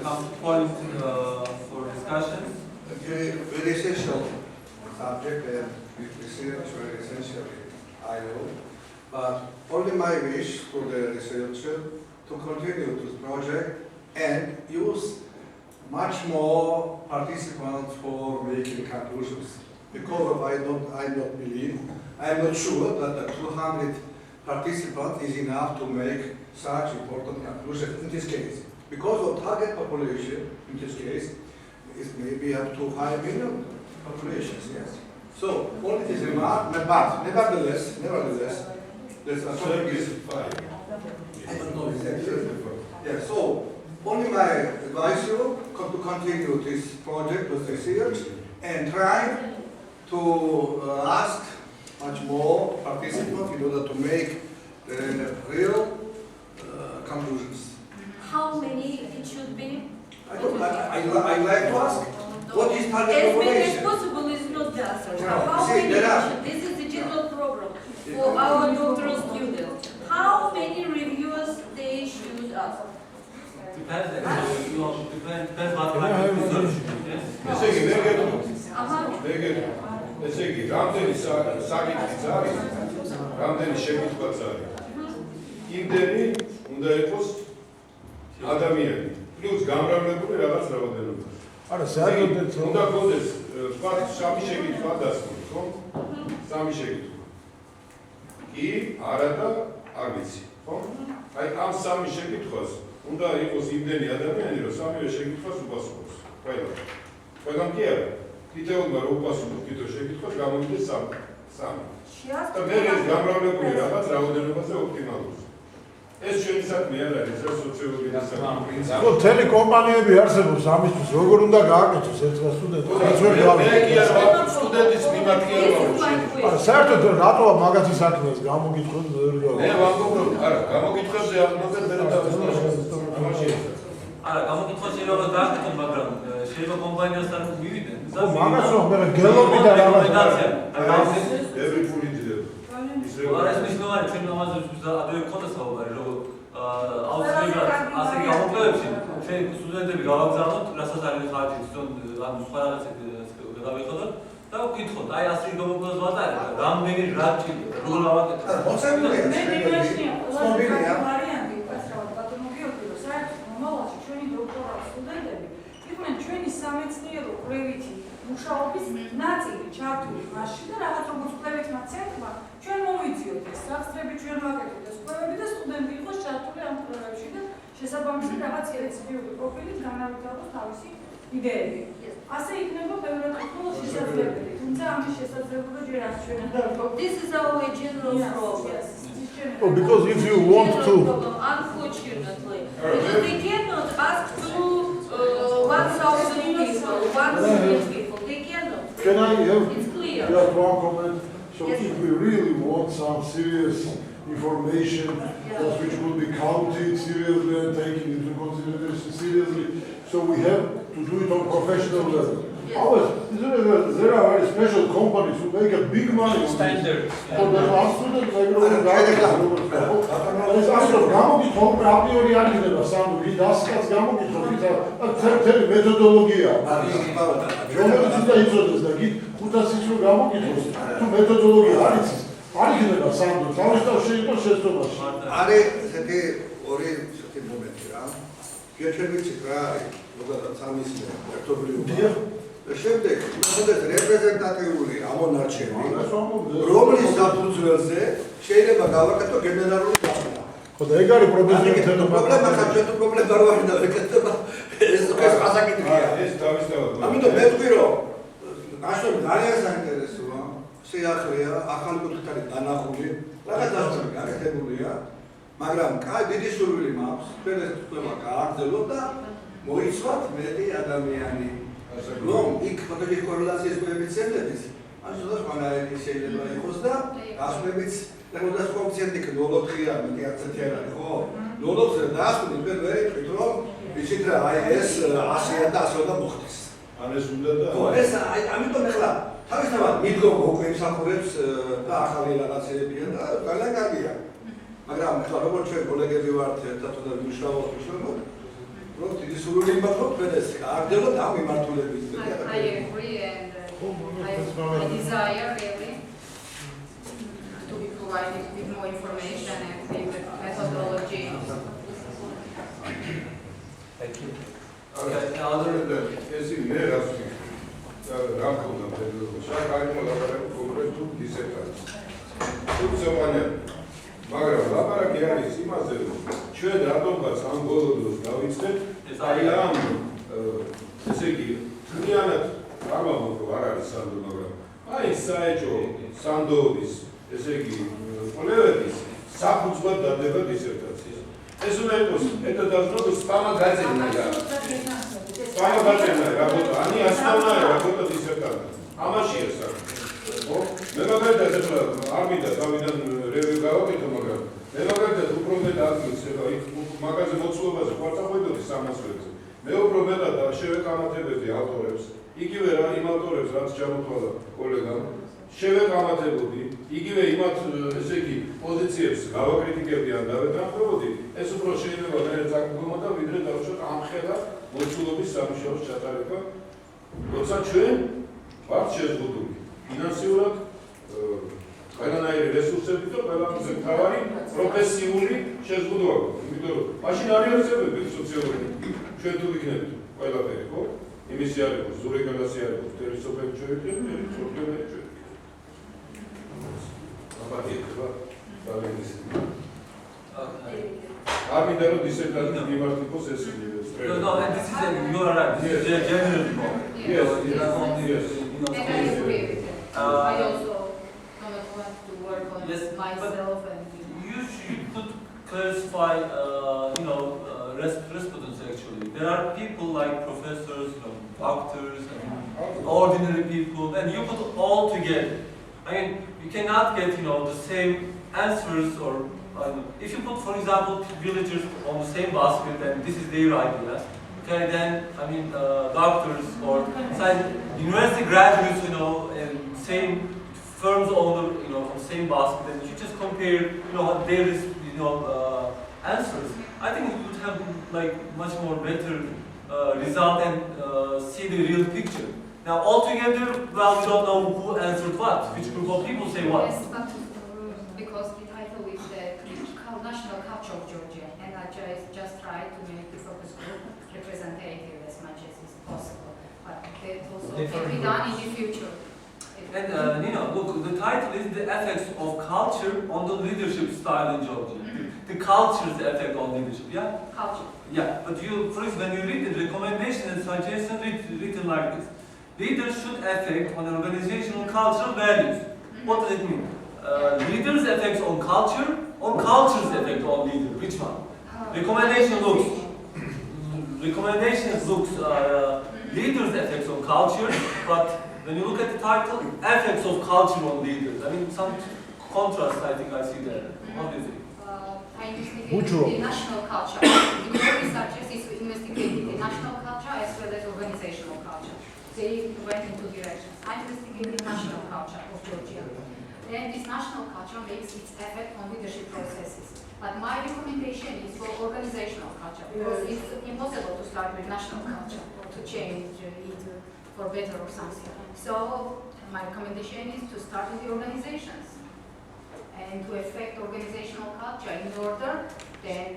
Speaker 3: come to point for discussion.
Speaker 8: Okay, very essential subject and research very essential, I know. But only my wish for the researcher to continue this project and use much more participants for making conclusions. Because I'm not sure that the 200 participants is enough to make such important conclusions in this case. Because of target population in this case is maybe up to 5 million populations, yes. So only this remark, but nevertheless, this topic is 5. I don't know exactly. Yeah, so only my advice you to continue this project with research and try to ask much more participants in order to make real conclusions.
Speaker 1: How many it should be?
Speaker 8: I like to ask, what is target
Speaker 1: As many as
Speaker 8: population?
Speaker 1: possible is not the answer.
Speaker 8: No,
Speaker 1: How
Speaker 8: see,
Speaker 1: many
Speaker 8: there are-
Speaker 1: should, this is the general program for our doctoral students. How many reviews they should ask?
Speaker 3: Depends, depends what kind of research. Yes.
Speaker 6: ესე იგი, მე გეტყვი,
Speaker 1: Aha.
Speaker 6: მე გეტყვი. ესე იგი, რამდენი საკითხიც არის, რამდენი შეკითხვაც არის. იმდენი უნდა იყოს ადამიანი. პლუს გამრავლებული რაღაც რაოდენობა.
Speaker 7: არა, საერთოდ
Speaker 6: უნდა გქონდეს, თქვა, სამი შეკითხვა დასმული, ხო? სამი შეკითხვა. კი, არა და არ ვიცი, ხო? აი ამ სამი შეკითხვას უნდა იყოს იმდენი ადამიანი, რომ სამივე შეკითხვას უპასუხოს. ყველგან კი არა. თითოეულმა რომ უპასუხოს თითო შეკითხვას, გამოვიდეს სამი. და მე ეს გამრავლებული რაღაც რაოდენობაზე ოპტიმალურს. ეს ჩვენი საქმე არ არის, ეს სოციალური საქმე.
Speaker 7: ხო, მთელი კომპანიები არსებობს ამისთვის, როგორ უნდა გააკეთოს ერთ სტუდენტს. რაც ვერ
Speaker 6: მე
Speaker 7: გავაკეთე.
Speaker 6: კი არ ვარ სტუდენტის მიმართ კი არ ვარ.
Speaker 7: არა, საერთოდ რატოა მაგათი საქმეს გამოგიტყოდ ვერ
Speaker 6: მე
Speaker 7: გავაკეთე.
Speaker 6: ვამბობ, არა, გამოგითხებზე არ უნდა მე დავასწავლო.
Speaker 3: არა, გამოკითხვა შეიძლება რომ დააკეთონ, მაგრამ შეიძლება კომპანიასთან მივიდნენ.
Speaker 7: ხო, მაგას რომ მე გელობი და რაღაც.
Speaker 6: ბევრი ფული ძილება.
Speaker 3: არა, ეს მნიშვნელოვანი, ჩვენ ამაზე ადრე გქონდა საუბარი, რომ აუცილებლად ასე გამოკვლევებში ჩვენ სტუდენტები გავაგზავნოთ, რასაც არის ხარჯი, თვითონ ანუ სხვა რაღაცები გავიხადოთ და ვკითხოთ, აი ასე გამოკვლევას ვატარებთ, რამდენი რა ჭირდება, როგორ გავაკეთოთ.
Speaker 8: მოწებულია,
Speaker 9: მე მიმაჩნია
Speaker 8: ცნობილია.
Speaker 9: ვარიანტი უკაცრავად ბატონო გიორგი, საერთოდ მომავალში ჩვენი დოქტორალ სტუდენტები იყვნენ ჩვენი სამეცნიერო კვლევითი მუშაობის ნაწილი ჩართული მასში და რაღაც როგორც კვლევითმა ცენტრმა ჩვენ მოვიძიოთ ეს სახსრები, ჩვენ ვაკეთოთ ეს კვლევები და სტუდენტი იყოს ჩართული ამ კვლევებში და შესაბამისად რაღაც სპეციფიკური პროფილით განავითაროს თავისი იდეები. ასე იქნება ბევრად უფრო შესაძლებელი, თუმცა ამის შესაძლებლობა ჯერ არ ჩვენამდე.
Speaker 1: This is our general problem.
Speaker 7: Oh, because if you want to,
Speaker 1: Unfortunately, because they cannot ask to 1,000 people, 1,000 people. They cannot.
Speaker 7: can I have
Speaker 1: It's clear.
Speaker 7: just one comment? So
Speaker 1: Yes.
Speaker 7: if we really want some serious information, which will be counted seriously and taken into consideration seriously, so we have to do it on professional level.
Speaker 1: Yes.
Speaker 7: Ours, there are very special companies who make a big money on this.
Speaker 3: Standards.
Speaker 7: For the last student, like ეს ასე რომ გამოგითხო აპრიორი არ იქნება სამი დასკაც გამოგითხო თერთერი მეთოდოლოგია რომელიც უნდა იცოდეს და კი 500-ს რომ გამოგითხოს თუ მეთოდოლოგია არ იცის არ იქნება სამი თავისთავად შეიძლება შეცდომაში
Speaker 8: არის ესეთი ორი ესეთი მომენტი რა. გეჩვენებიცით რა არის, ზოგადად სამისმე ერთობლივობა. და შემდეგ მოხდეს რეპრეზენტატიული ამონარჩევი, რომლის საფუძველზე შეიძლება გავაკეთო გენერალური გაფრთხილება.
Speaker 7: ხო და ეგ არის პრობლემა
Speaker 8: პრობლემა ხარჯეთ პრობლემა არ არის და ვეკეთება ეს გასაკეთებია.
Speaker 6: ეს თავისთავად.
Speaker 8: ამიტომ მე ვთქვი რომ ნაშრომი ძალიან საინტერესოა, შეახლია, ახალი კუთხით არის დანახული, რაღაც დასწრები გაკეთებულია, მაგრამ კაი დიდი სურვილი მაქვს, ჩვენ ეს კვლევა გააგრძელოთ და მოიცვათ მეტი ადამიანი. რომ იქ ფოტოჯი კორელაციის კოეფიციენტების ან ზოგადად სხვანაირი შეიძლება იყოს და გასვლებიც რეგულარულად კოეფიციენტი 0.4-ია, 10-ი არ არის, ხო? 0-ზე დაასვენეთ, მე ვერ იტყვით რომ იცით რა, აი ეს 100-ია და 100 და მოხდეს.
Speaker 6: ან ეს უნდა და
Speaker 8: ხო, ეს აი ამიტომ ახლა თავისთავად მიდგომ უკვე იმსახურებს და ახალი რაღაცებია და ძალიან კარგია. მაგრამ ახლა როგორც ჩვენ კოლეგები ვართ ერთად და ვიმუშაობთ უშუალოდ რომ დიდი სურვილი მაქვს რომ ჩვენ ეს გააგრძელოთ ამ მიმართულებით.
Speaker 4: I agree and I desire really to be provided with more information and with methodology.
Speaker 3: Thank you.
Speaker 6: ეს მე რას ვიქნებ? რა მქონდა პერიოდში? საერთოდ ლაპარაკი კონკრეტულ დისერტაციას. თუმცა მაგრამ ლაპარაკი არის იმაზე, რომ ჩვენ რატომღაც ამ ბოლო დროს დავიწყეთ აი ამ ესე იგი მთლიანად არ ვამბობ რომ არ არის სანდო, მაგრამ აი საეჭვო სანდოების ესე იგი კვლევების საფუძვლად დადება დისერტაცია. ეს უნდა იყოს это должно быть спамагательная работа. Они основная работа диссертанта. ამაშია საქმე. ხო? მე მაგალითად მაგალითად ახლა არ მინდა თავიდან რევიუ გავაკეთო, მაგრამ მე მაგალითად უფრო მეტ ადგილს ეხლა იქ მაგაზე მოცულობაზე ხარ წახვედოდი 300 ლექსზე. მე უფრო მეტად შევეკამათებდი ავტორებს, იგივე რა იმ ავტორებს რაც ჩამოთვალა კოლეგამ, შევეკამათებოდი, იგივე იმათ ესე იგი პოზიციებს გავაკრიტიკებდი ან დავეთანხმებოდი, ეს უფრო შეიძლება მე წაგმოდა ვიდრე დავუშვათ ამხელა მოცულობის სამუშაოს ჩატარება, როცა ჩვენ ვართ შეზღუდული ფინანსიურად, ყველანაირი რესურსებით და ყველაზე მთავარი პროფესიული შეზღუდვა გვაქვს. იმიტომ რომ მაშინ არ იარსებები სოციალური ჩვენ თუ ვიქნებით ყველაფერი, ხო? იმისი არ იყოს, ზურეგალასი არ იყოს, თერი სოფელი ჩვენია, თერი სოფელი ჩვენია. აბა ძალიან ისე. არ მინდა რომ დისერტაციის მიმართ იყოს ეს
Speaker 3: No, and this is you are right. This is a general point.
Speaker 6: Yes,
Speaker 3: Yes.
Speaker 4: And I agree with it. I also don't want to work on myself and
Speaker 3: You could classify, respondents actually. There are people like professors, doctors, and ordinary people, and you put all together. I mean, you cannot get, the same answers or if you put, for example, villagers on the same basket, and this is their idea, okay, then, doctors or university graduates, and same firms owner, on the same basket, and you just compare, their, answers. I think you would have, much more better result and see the real picture. Now, altogether, well, we don't know who answered what, which group of people say what.
Speaker 4: Yes, but because the title is the national culture of Georgia, and I just try to make the focus group representative as much as is possible. But that also can be done in the future.
Speaker 3: And Nino, look, the title is the effects of culture on the leadership style in Georgia. The culture's effect on leadership, yeah?
Speaker 4: Culture.
Speaker 3: Yeah, but for instance, when you read the recommendation and suggestion written like this, leaders should affect on organizational cultural values. What does it mean? Leaders' effects on culture's effect on leader. Which one? Recommendation looks leaders' effects on culture, but when you look at the title, effects of culture on leaders. I mean, some contrast I think I see there. What do you think?
Speaker 4: I investigated the national culture. The researchers investigated the national culture as well as organizational culture. They went into directions. I investigated the national culture of Georgia. Then this national culture makes its effect on leadership processes. But my recommendation is for organizational culture, because it's impossible to start with national culture to change it for better or something. So my recommendation is to start with the organizations and to affect organizational culture in order then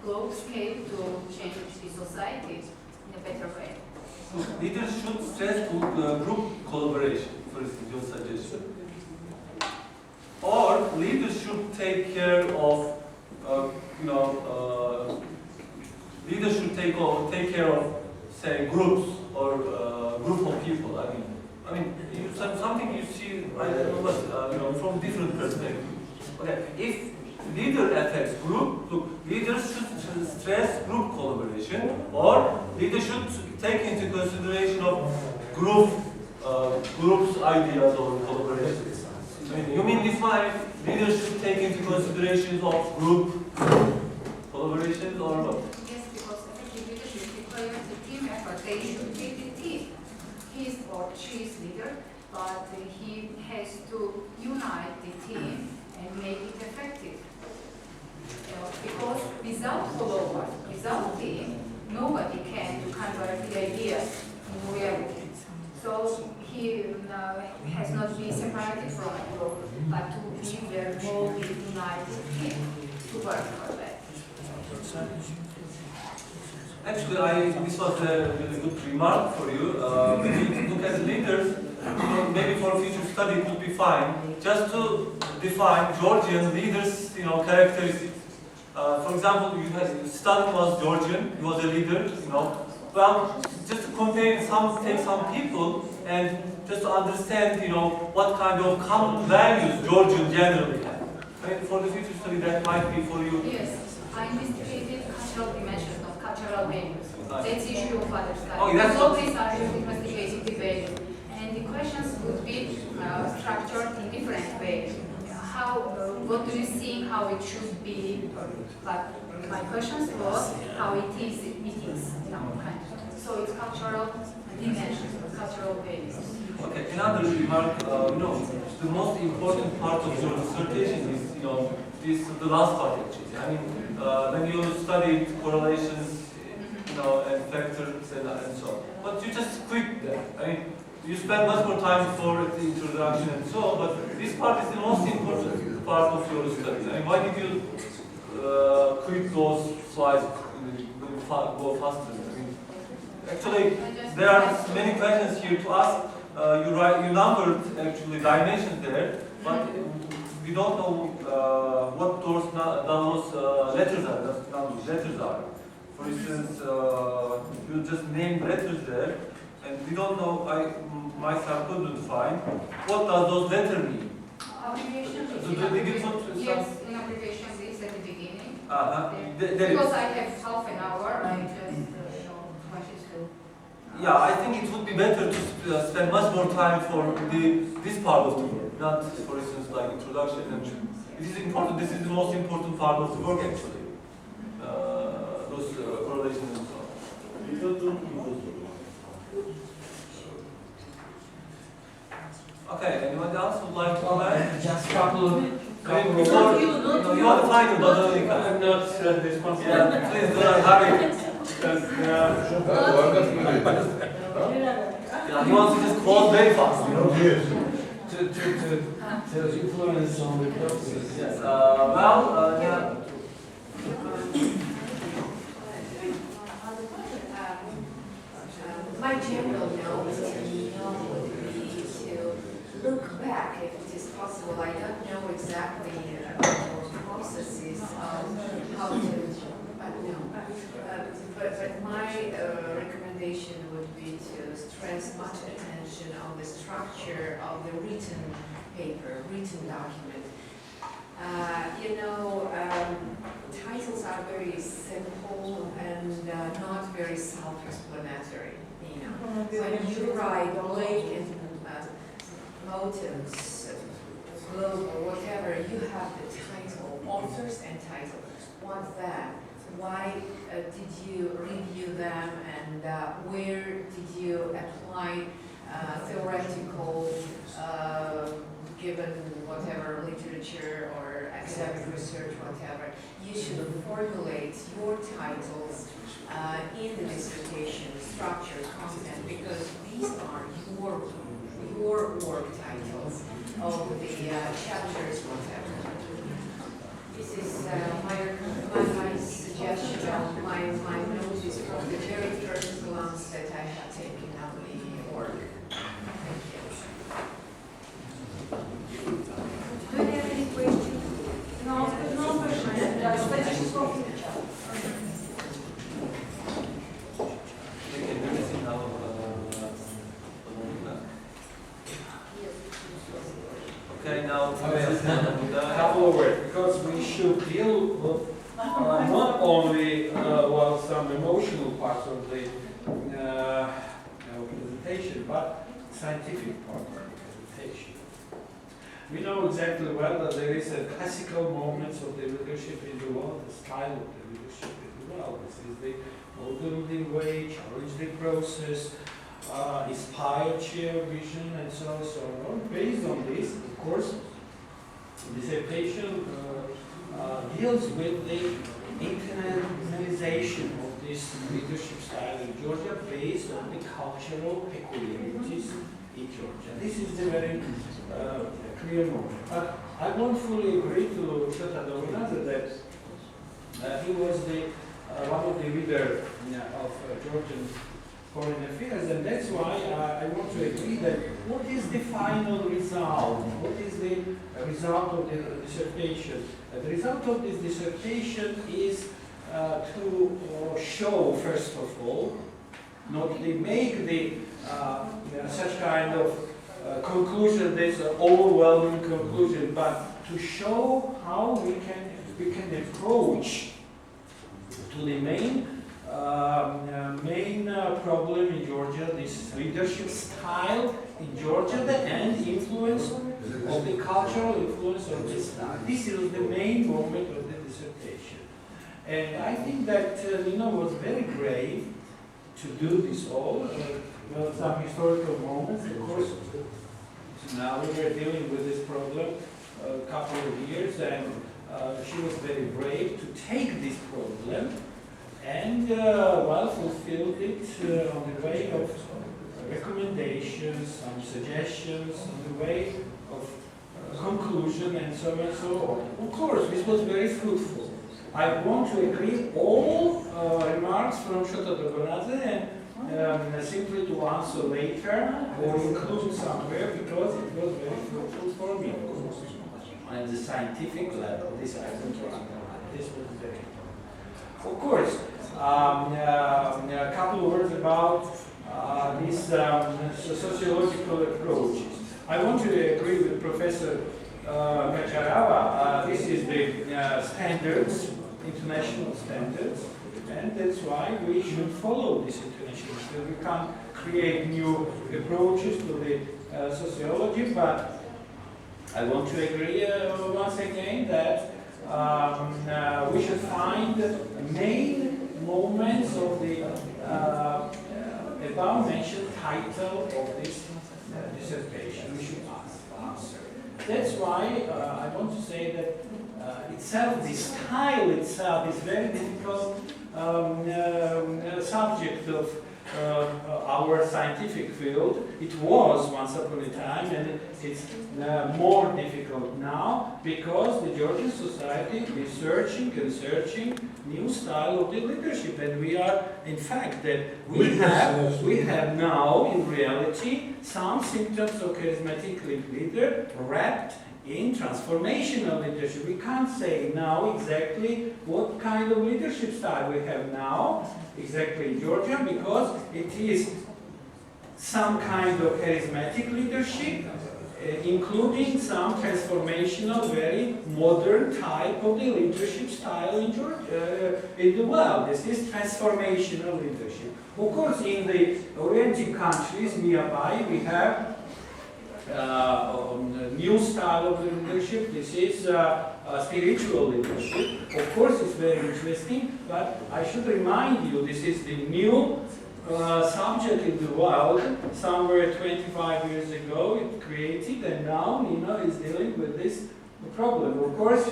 Speaker 4: global scale to change the society in a better way.
Speaker 3: Leaders should stress group collaboration, for instance, your suggestion. Or leaders should take care of, leaders should take care of, say, groups or group of people. I mean, something you see, I don't know what, from different perspectives. Okay, if leader affects group, look, leaders should stress group collaboration, or leaders should take into consideration of groups' ideas or collaborations. You mean this one? Leaders should take into consideration of group collaborations or what?
Speaker 4: Yes, because effective leadership requires a team effort. They should be the team. He is or she is leader, but he has to unite the team and make it effective. Because without followers, without team, nobody can convert the ideas in reality. So he has not been separated from a group, but to be their whole united team to work for that.
Speaker 3: Actually, this was a really good remark for you. When you look at leaders, maybe for a future study it would be fine just to define Georgian leaders, characteristics. For example, Stalin was Georgian, he was a leader, Well, just to compare take some people and just to understand, what kind of common values Georgian generally have. For the future study, that might be for you.
Speaker 4: Yes, I investigated cultural dimensions of cultural values. That's the issue of other studies.
Speaker 3: Oh, yes.
Speaker 4: All these are investigating the value. And the questions would be structured in different ways. say, what do you think how it should be? Like my questions was how it is in our country. So it's cultural dimensions, cultural base.
Speaker 3: Okay, another remark, the most important part of your dissertation is, is the last part actually. I mean, when you studied correlations, and factors and so on. But you just quit that. I mean, you spend much more time for the introduction and so on, but this part is the most important part of your study. I mean, why did you quit those slides, go faster? I mean, actually, there are many questions here to ask. You numbered actually dimensions there, but we don't know what those letters are. For instance, you just named letters there, and we don't know. I myself couldn't find what does those letters mean.
Speaker 4: Abbreviation.
Speaker 3: Did you put
Speaker 4: yes, in abbreviation is at the beginning.
Speaker 3: There
Speaker 4: Because
Speaker 3: is.
Speaker 4: I have half an hour, I just wanted to.
Speaker 3: Yeah, I think it would be better to spend much more time for this part of the work, not, for instance, like introduction. And it is important. This is the most important part of the work, actually. Those correlations and so on. Okay, anyone else would like to comment?
Speaker 10: Just a couple of
Speaker 3: Before, you are the final, but
Speaker 10: I'm not responsible.
Speaker 3: yeah, please do not hurry. Yeah, he wants to just close very fast,
Speaker 7: Yes.
Speaker 10: To influence on the process.
Speaker 3: Yes. Yeah.
Speaker 11: My general note to Nino would be to look back, if it is possible. I don't know exactly those processes of how to, but my recommendation would be to stress much attention on the structure of the written paper, written document. Titles are very simple and not very self-explanatory. When you write blatant motives, globe or whatever, you have the title, authors and title. What's that? Why did you review them, and where did you apply theoretical, given whatever literature or academic research, whatever? You should formulate your titles in the dissertation, structure, content, because these are your work titles of the chapters, whatever. This is my suggestion, my notice from the very first glance that I have taken on the work. Thank you.
Speaker 1: Do you have any questions?
Speaker 9: No question. Let's go to the chat.
Speaker 3: Okay, now
Speaker 10: A couple of words, because we should deal with not only some emotional parts of the presentation, but scientific part of the presentation. We know exactly well that there is a classical moments of the leadership in the world, the style of the leadership in the world. This is the orderly way, challenge the process, inspire, cheer, vision, and so on. Based on this, of course, dissertation deals with the internationalization of this leadership style in Georgia based on the cultural peculiarities in Georgia. This is the very clear moment. But I won't fully agree to Shota Dominaza that he was one of the leaders of Georgian foreign affairs, and that's why I want to agree that what is the final result? What is the result of the dissertation? The result of this dissertation is to show, first of all, not to make the such kind of conclusion, this overwhelming conclusion, but to show how we can approach to the main main problem in Georgia, this leadership style in Georgia, and influence of the cultural influence of this style. This is the main moment of the dissertation. And I think that Nino was very brave to do this all. Well, some historical moments, of course. Now we were dealing with this problem a couple of years, and she was very brave to take this problem and fulfilled it on the way of recommendations, some suggestions, on the way of conclusion, and so on and so on. Of course, this was very fruitful. I want to agree all remarks from Shota Dogonadze and simply to answer later or include somewhere because it was very fruitful for me. On the scientific level, this I want to underline. This was very important. Of course, a couple of words about these sociological approaches. I want to agree with Professor Kacharava. This is the standards, international standards, and that's why we should follow this international standard. We can't create new approaches to the sociology, but I want to agree once again that we should find main moments of the above mentioned title of this dissertation. We should answer. That's why I want to say that the style itself is very difficult subject of our scientific field. It was once upon a time, and it's more difficult now because the Georgian society is searching and searching new style of the leadership, and we are, in fact, that we have now in reality some symptoms of charismatic leader wrapped in transformational leadership. We can't say now exactly what kind of leadership style we have now, exactly in Georgia, because it is some kind of charismatic leadership, including some transformational, very modern type of the leadership style in Georgia, in the world. This is transformational leadership. Of course, in the Oriental countries nearby, we have new style of leadership. This is spiritual leadership. Of course, it's very interesting, but I should remind you, this is the new subject in the world. Somewhere 25 years ago it created, and now Nino is dealing with this problem. Of course,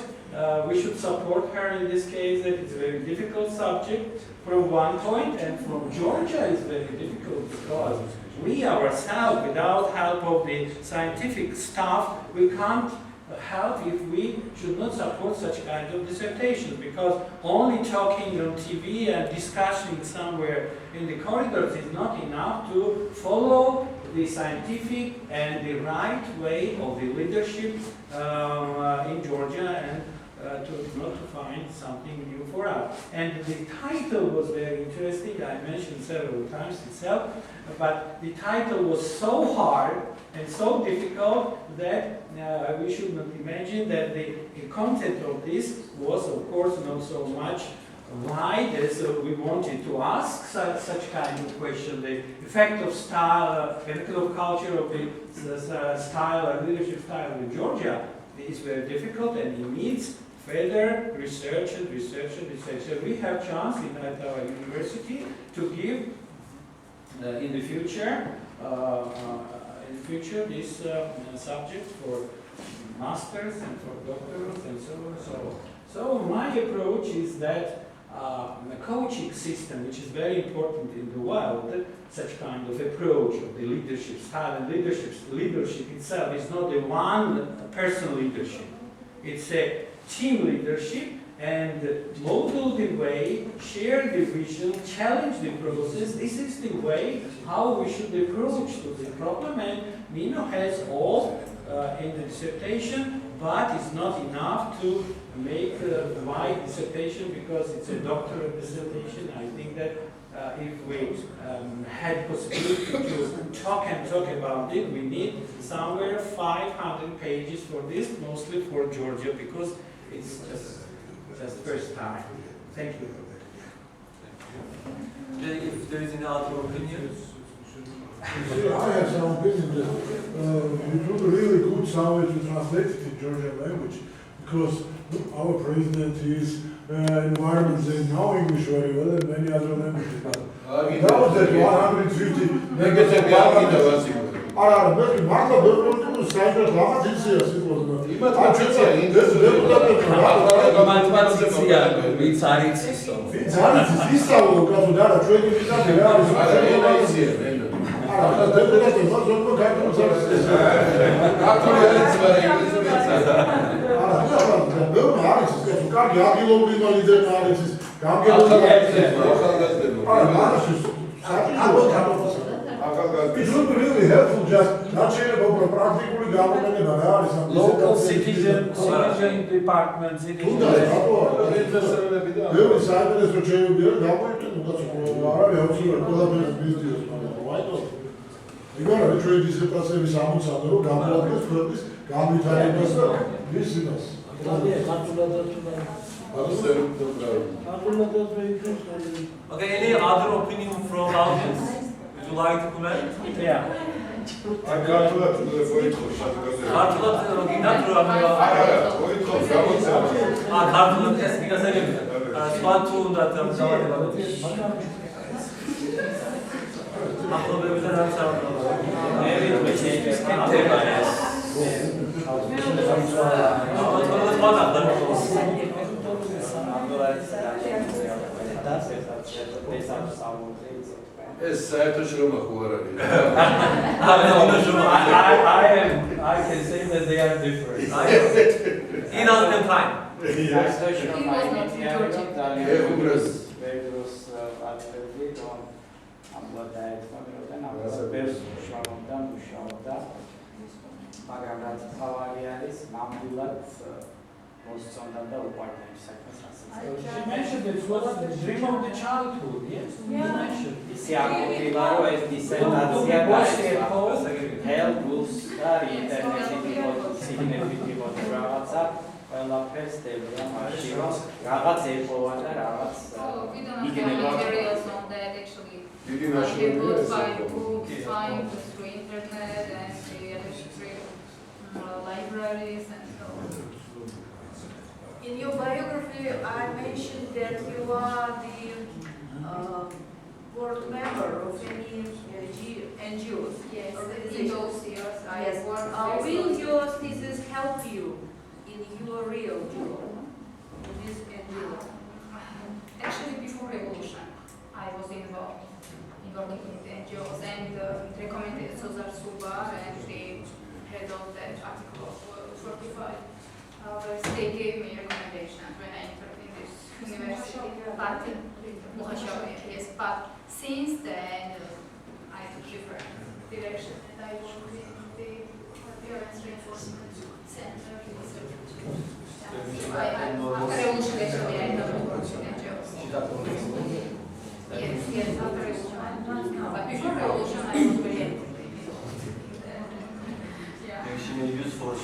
Speaker 10: we should support her in this case, that it's a very difficult subject from one point, and from Georgia it's very difficult because we ourselves, without help of the scientific staff, we can't help if we should not support such kind of dissertations, because only talking on TV and discussing somewhere in the corridors is not enough to follow the scientific and the right way of the leadership in Georgia, and not to find something new for us. And the title was very interesting. I mentioned several times itself, but the title was so hard and so difficult that we should not imagine that the content of this was, of course, not so much wide as we wanted to ask such kind of question. The effect of style, effect of culture of the style, leadership style in Georgia is very difficult, and it needs further research and research and research. So we have chance at our university to give in the future this subject for masters and for doctorate and so on and so on. So my approach is that the coaching system, which is very important in the world, such kind of approach of the leadership style, and leadership itself is not a one-person leadership. It's a team leadership, and model the way, share the vision, challenge the process. This is the way how we should approach to the problem, and Nino has all in the dissertation, but it's not enough to make a wide dissertation because it's a doctorate dissertation. I think that if we had possibility to talk about it, we need somewhere 500 pages for this, mostly for Georgia, because it's just first time. Thank you.
Speaker 3: If there is any other opinion.
Speaker 7: I have some opinion that it would be really good somewhere to translate it in Georgian language, because our president is environment saying no English very well and many other languages. But now that 150 members of parliament. Ara, მე მართლა ვერ პოლიტიკურ საერთოდ რაღაც იცია სიტყვა.
Speaker 3: მათემატიკა ვინც არ იცისო.
Speaker 7: ვინც არ იცის ისწავლო კაცო და არა ჩვენი ვიზა რა არის. არა იცია. არა, დეპუტატი მას როგორ გაიგონოს არის. ქართული არ იცი, მაგრამ ინგლისური იცი. არა, ბევრი არ იცის კაცო, კარგი ადგილობრივი ლიდერი არ იცის. გამგებლობა არ იცის. არა, მაშინ it would be really helpful just not about practically government
Speaker 10: local citizen departments in
Speaker 3: Okay, any other opinion from audience? Would you like to comment?
Speaker 10: Yeah.
Speaker 6: Yes, I can
Speaker 10: say that they are different.
Speaker 3: In other time.
Speaker 10: მაგრამ რაც თავარი არის ნამდვილად მოსწონდა და უყვარდებს საქმეს. She mentioned it was the dream of the childhood, yes? You mentioned.
Speaker 12: სიამოვნება რომ ეს დისერტაცია დაიწყო helps და ინტერნეტი სიგნიფიკი იყო რაღაცა ყველაფერს დებდა მაშინ რომ რაღაც ეყოვა და რაღაც იგნება.
Speaker 6: დიდი ნაშრომია ეს.
Speaker 4: Find through internet and libraries and so on.
Speaker 1: In your biography, I mentioned that you are the board member of any NGOs.
Speaker 4: Yes,
Speaker 1: organizations.
Speaker 4: in those years I
Speaker 1: Yes.
Speaker 4: worked.
Speaker 1: Will your thesis help you in your real job in this NGO?
Speaker 4: Actually, before revolution, I was involved in working with NGOs and recommended Sozar Subar and the head of that article of 45. They gave me recommendations when I entered in this university. Yes, but since then I took different direction and I work in the Violence Reinforcement Center. After revolution, actually, I don't work in NGOs. Yes, after revolution. But before revolution, I was very active.
Speaker 3: Maybe she may use for the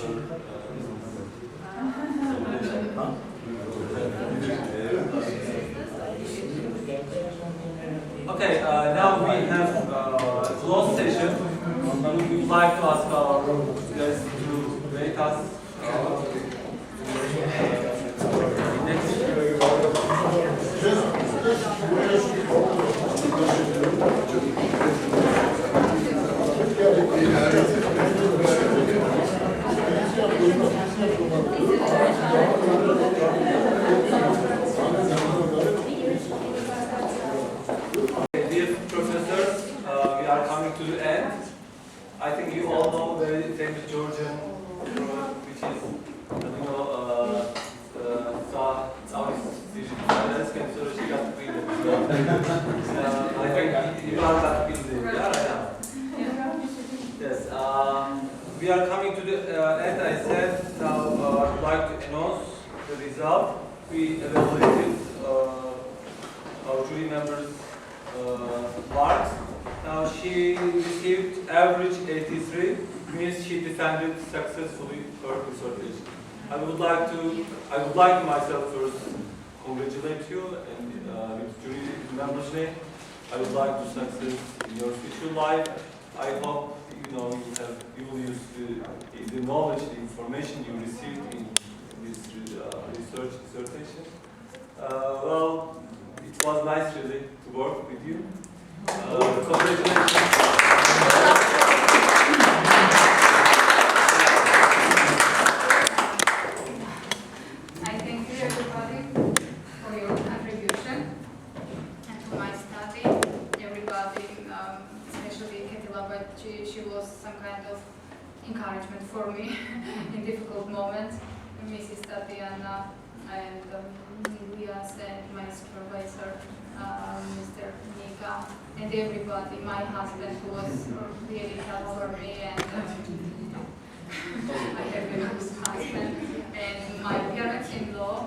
Speaker 3: Okay, now we have a closed session. We would like to ask our guests to rate us. Dear professors, we are coming to the end. I think you all know the famous Georgian proverb, which is, I think you are that busy. Yes, we are coming to the end. I said now I would like to announce the result. We evaluated our jury members' marks. Now she received average 83, means she defended successfully her dissertation. I would like myself first congratulate you and with jury members' name. I would like to success in your future life. I hope you will use the knowledge, the information you received in this dissertation. Well, it was nice really to work with you. Congratulations.
Speaker 4: I thank you everybody for your contribution and to my study. Everybody, especially Ketila, but she was some kind of encouragement for me in difficult moments. Mrs. Tatiana and Ilias and my supervisor, Mr. Nika, and everybody, my husband who was really helpful for me, and I have a good husband, and my parents-in-law,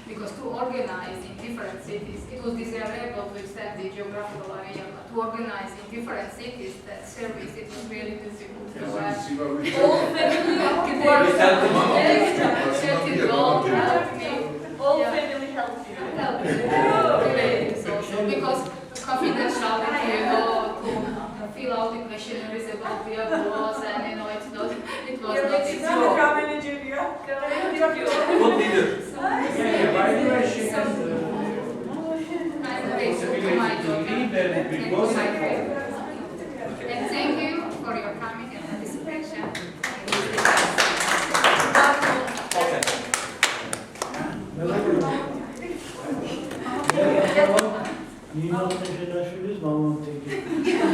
Speaker 4: because to organize in different cities, it was desirable to extend the geographical area, but to organize in different cities that service, it was really difficult. So all family helped me. All family helped you. Because confidentiality, to fill out the questionnaires about the laws, and it was not easy.
Speaker 3: Good leader.
Speaker 10: By the way, she has
Speaker 4: and thank you for your coming and participation.
Speaker 3: Okay.
Speaker 13: Nino Tkeshelashvilis mamontiki.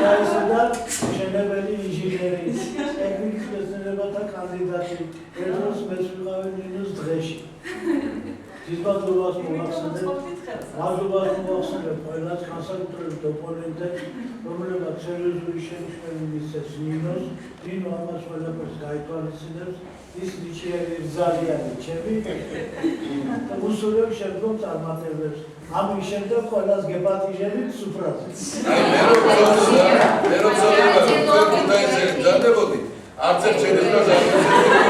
Speaker 13: Daisada shenebeli ingineris. Ekvik beznerebata kandidati. Erdos mesvigave Ninos dreshi. Dizbadlovas movaxsneb. Mazlovas movaxsneb. Ყველას განსაკუთრებით ოპონენტებს, რომლებაც სერიოზული შენიშვნები მისცეს Ninos. Nino ამას ყველაფერს გაითვალისწინებს. ის ნიჭიერი რძალიანი ჩემი და უსულებ შემდგომ წარმატებებს. ამის შემდეგ ყველას გეპატიჟებით სუფრაზე.
Speaker 6: მე რომ ზოგადად ვეფუტაიზები დადებოდი, არც ერთ შედეგს არ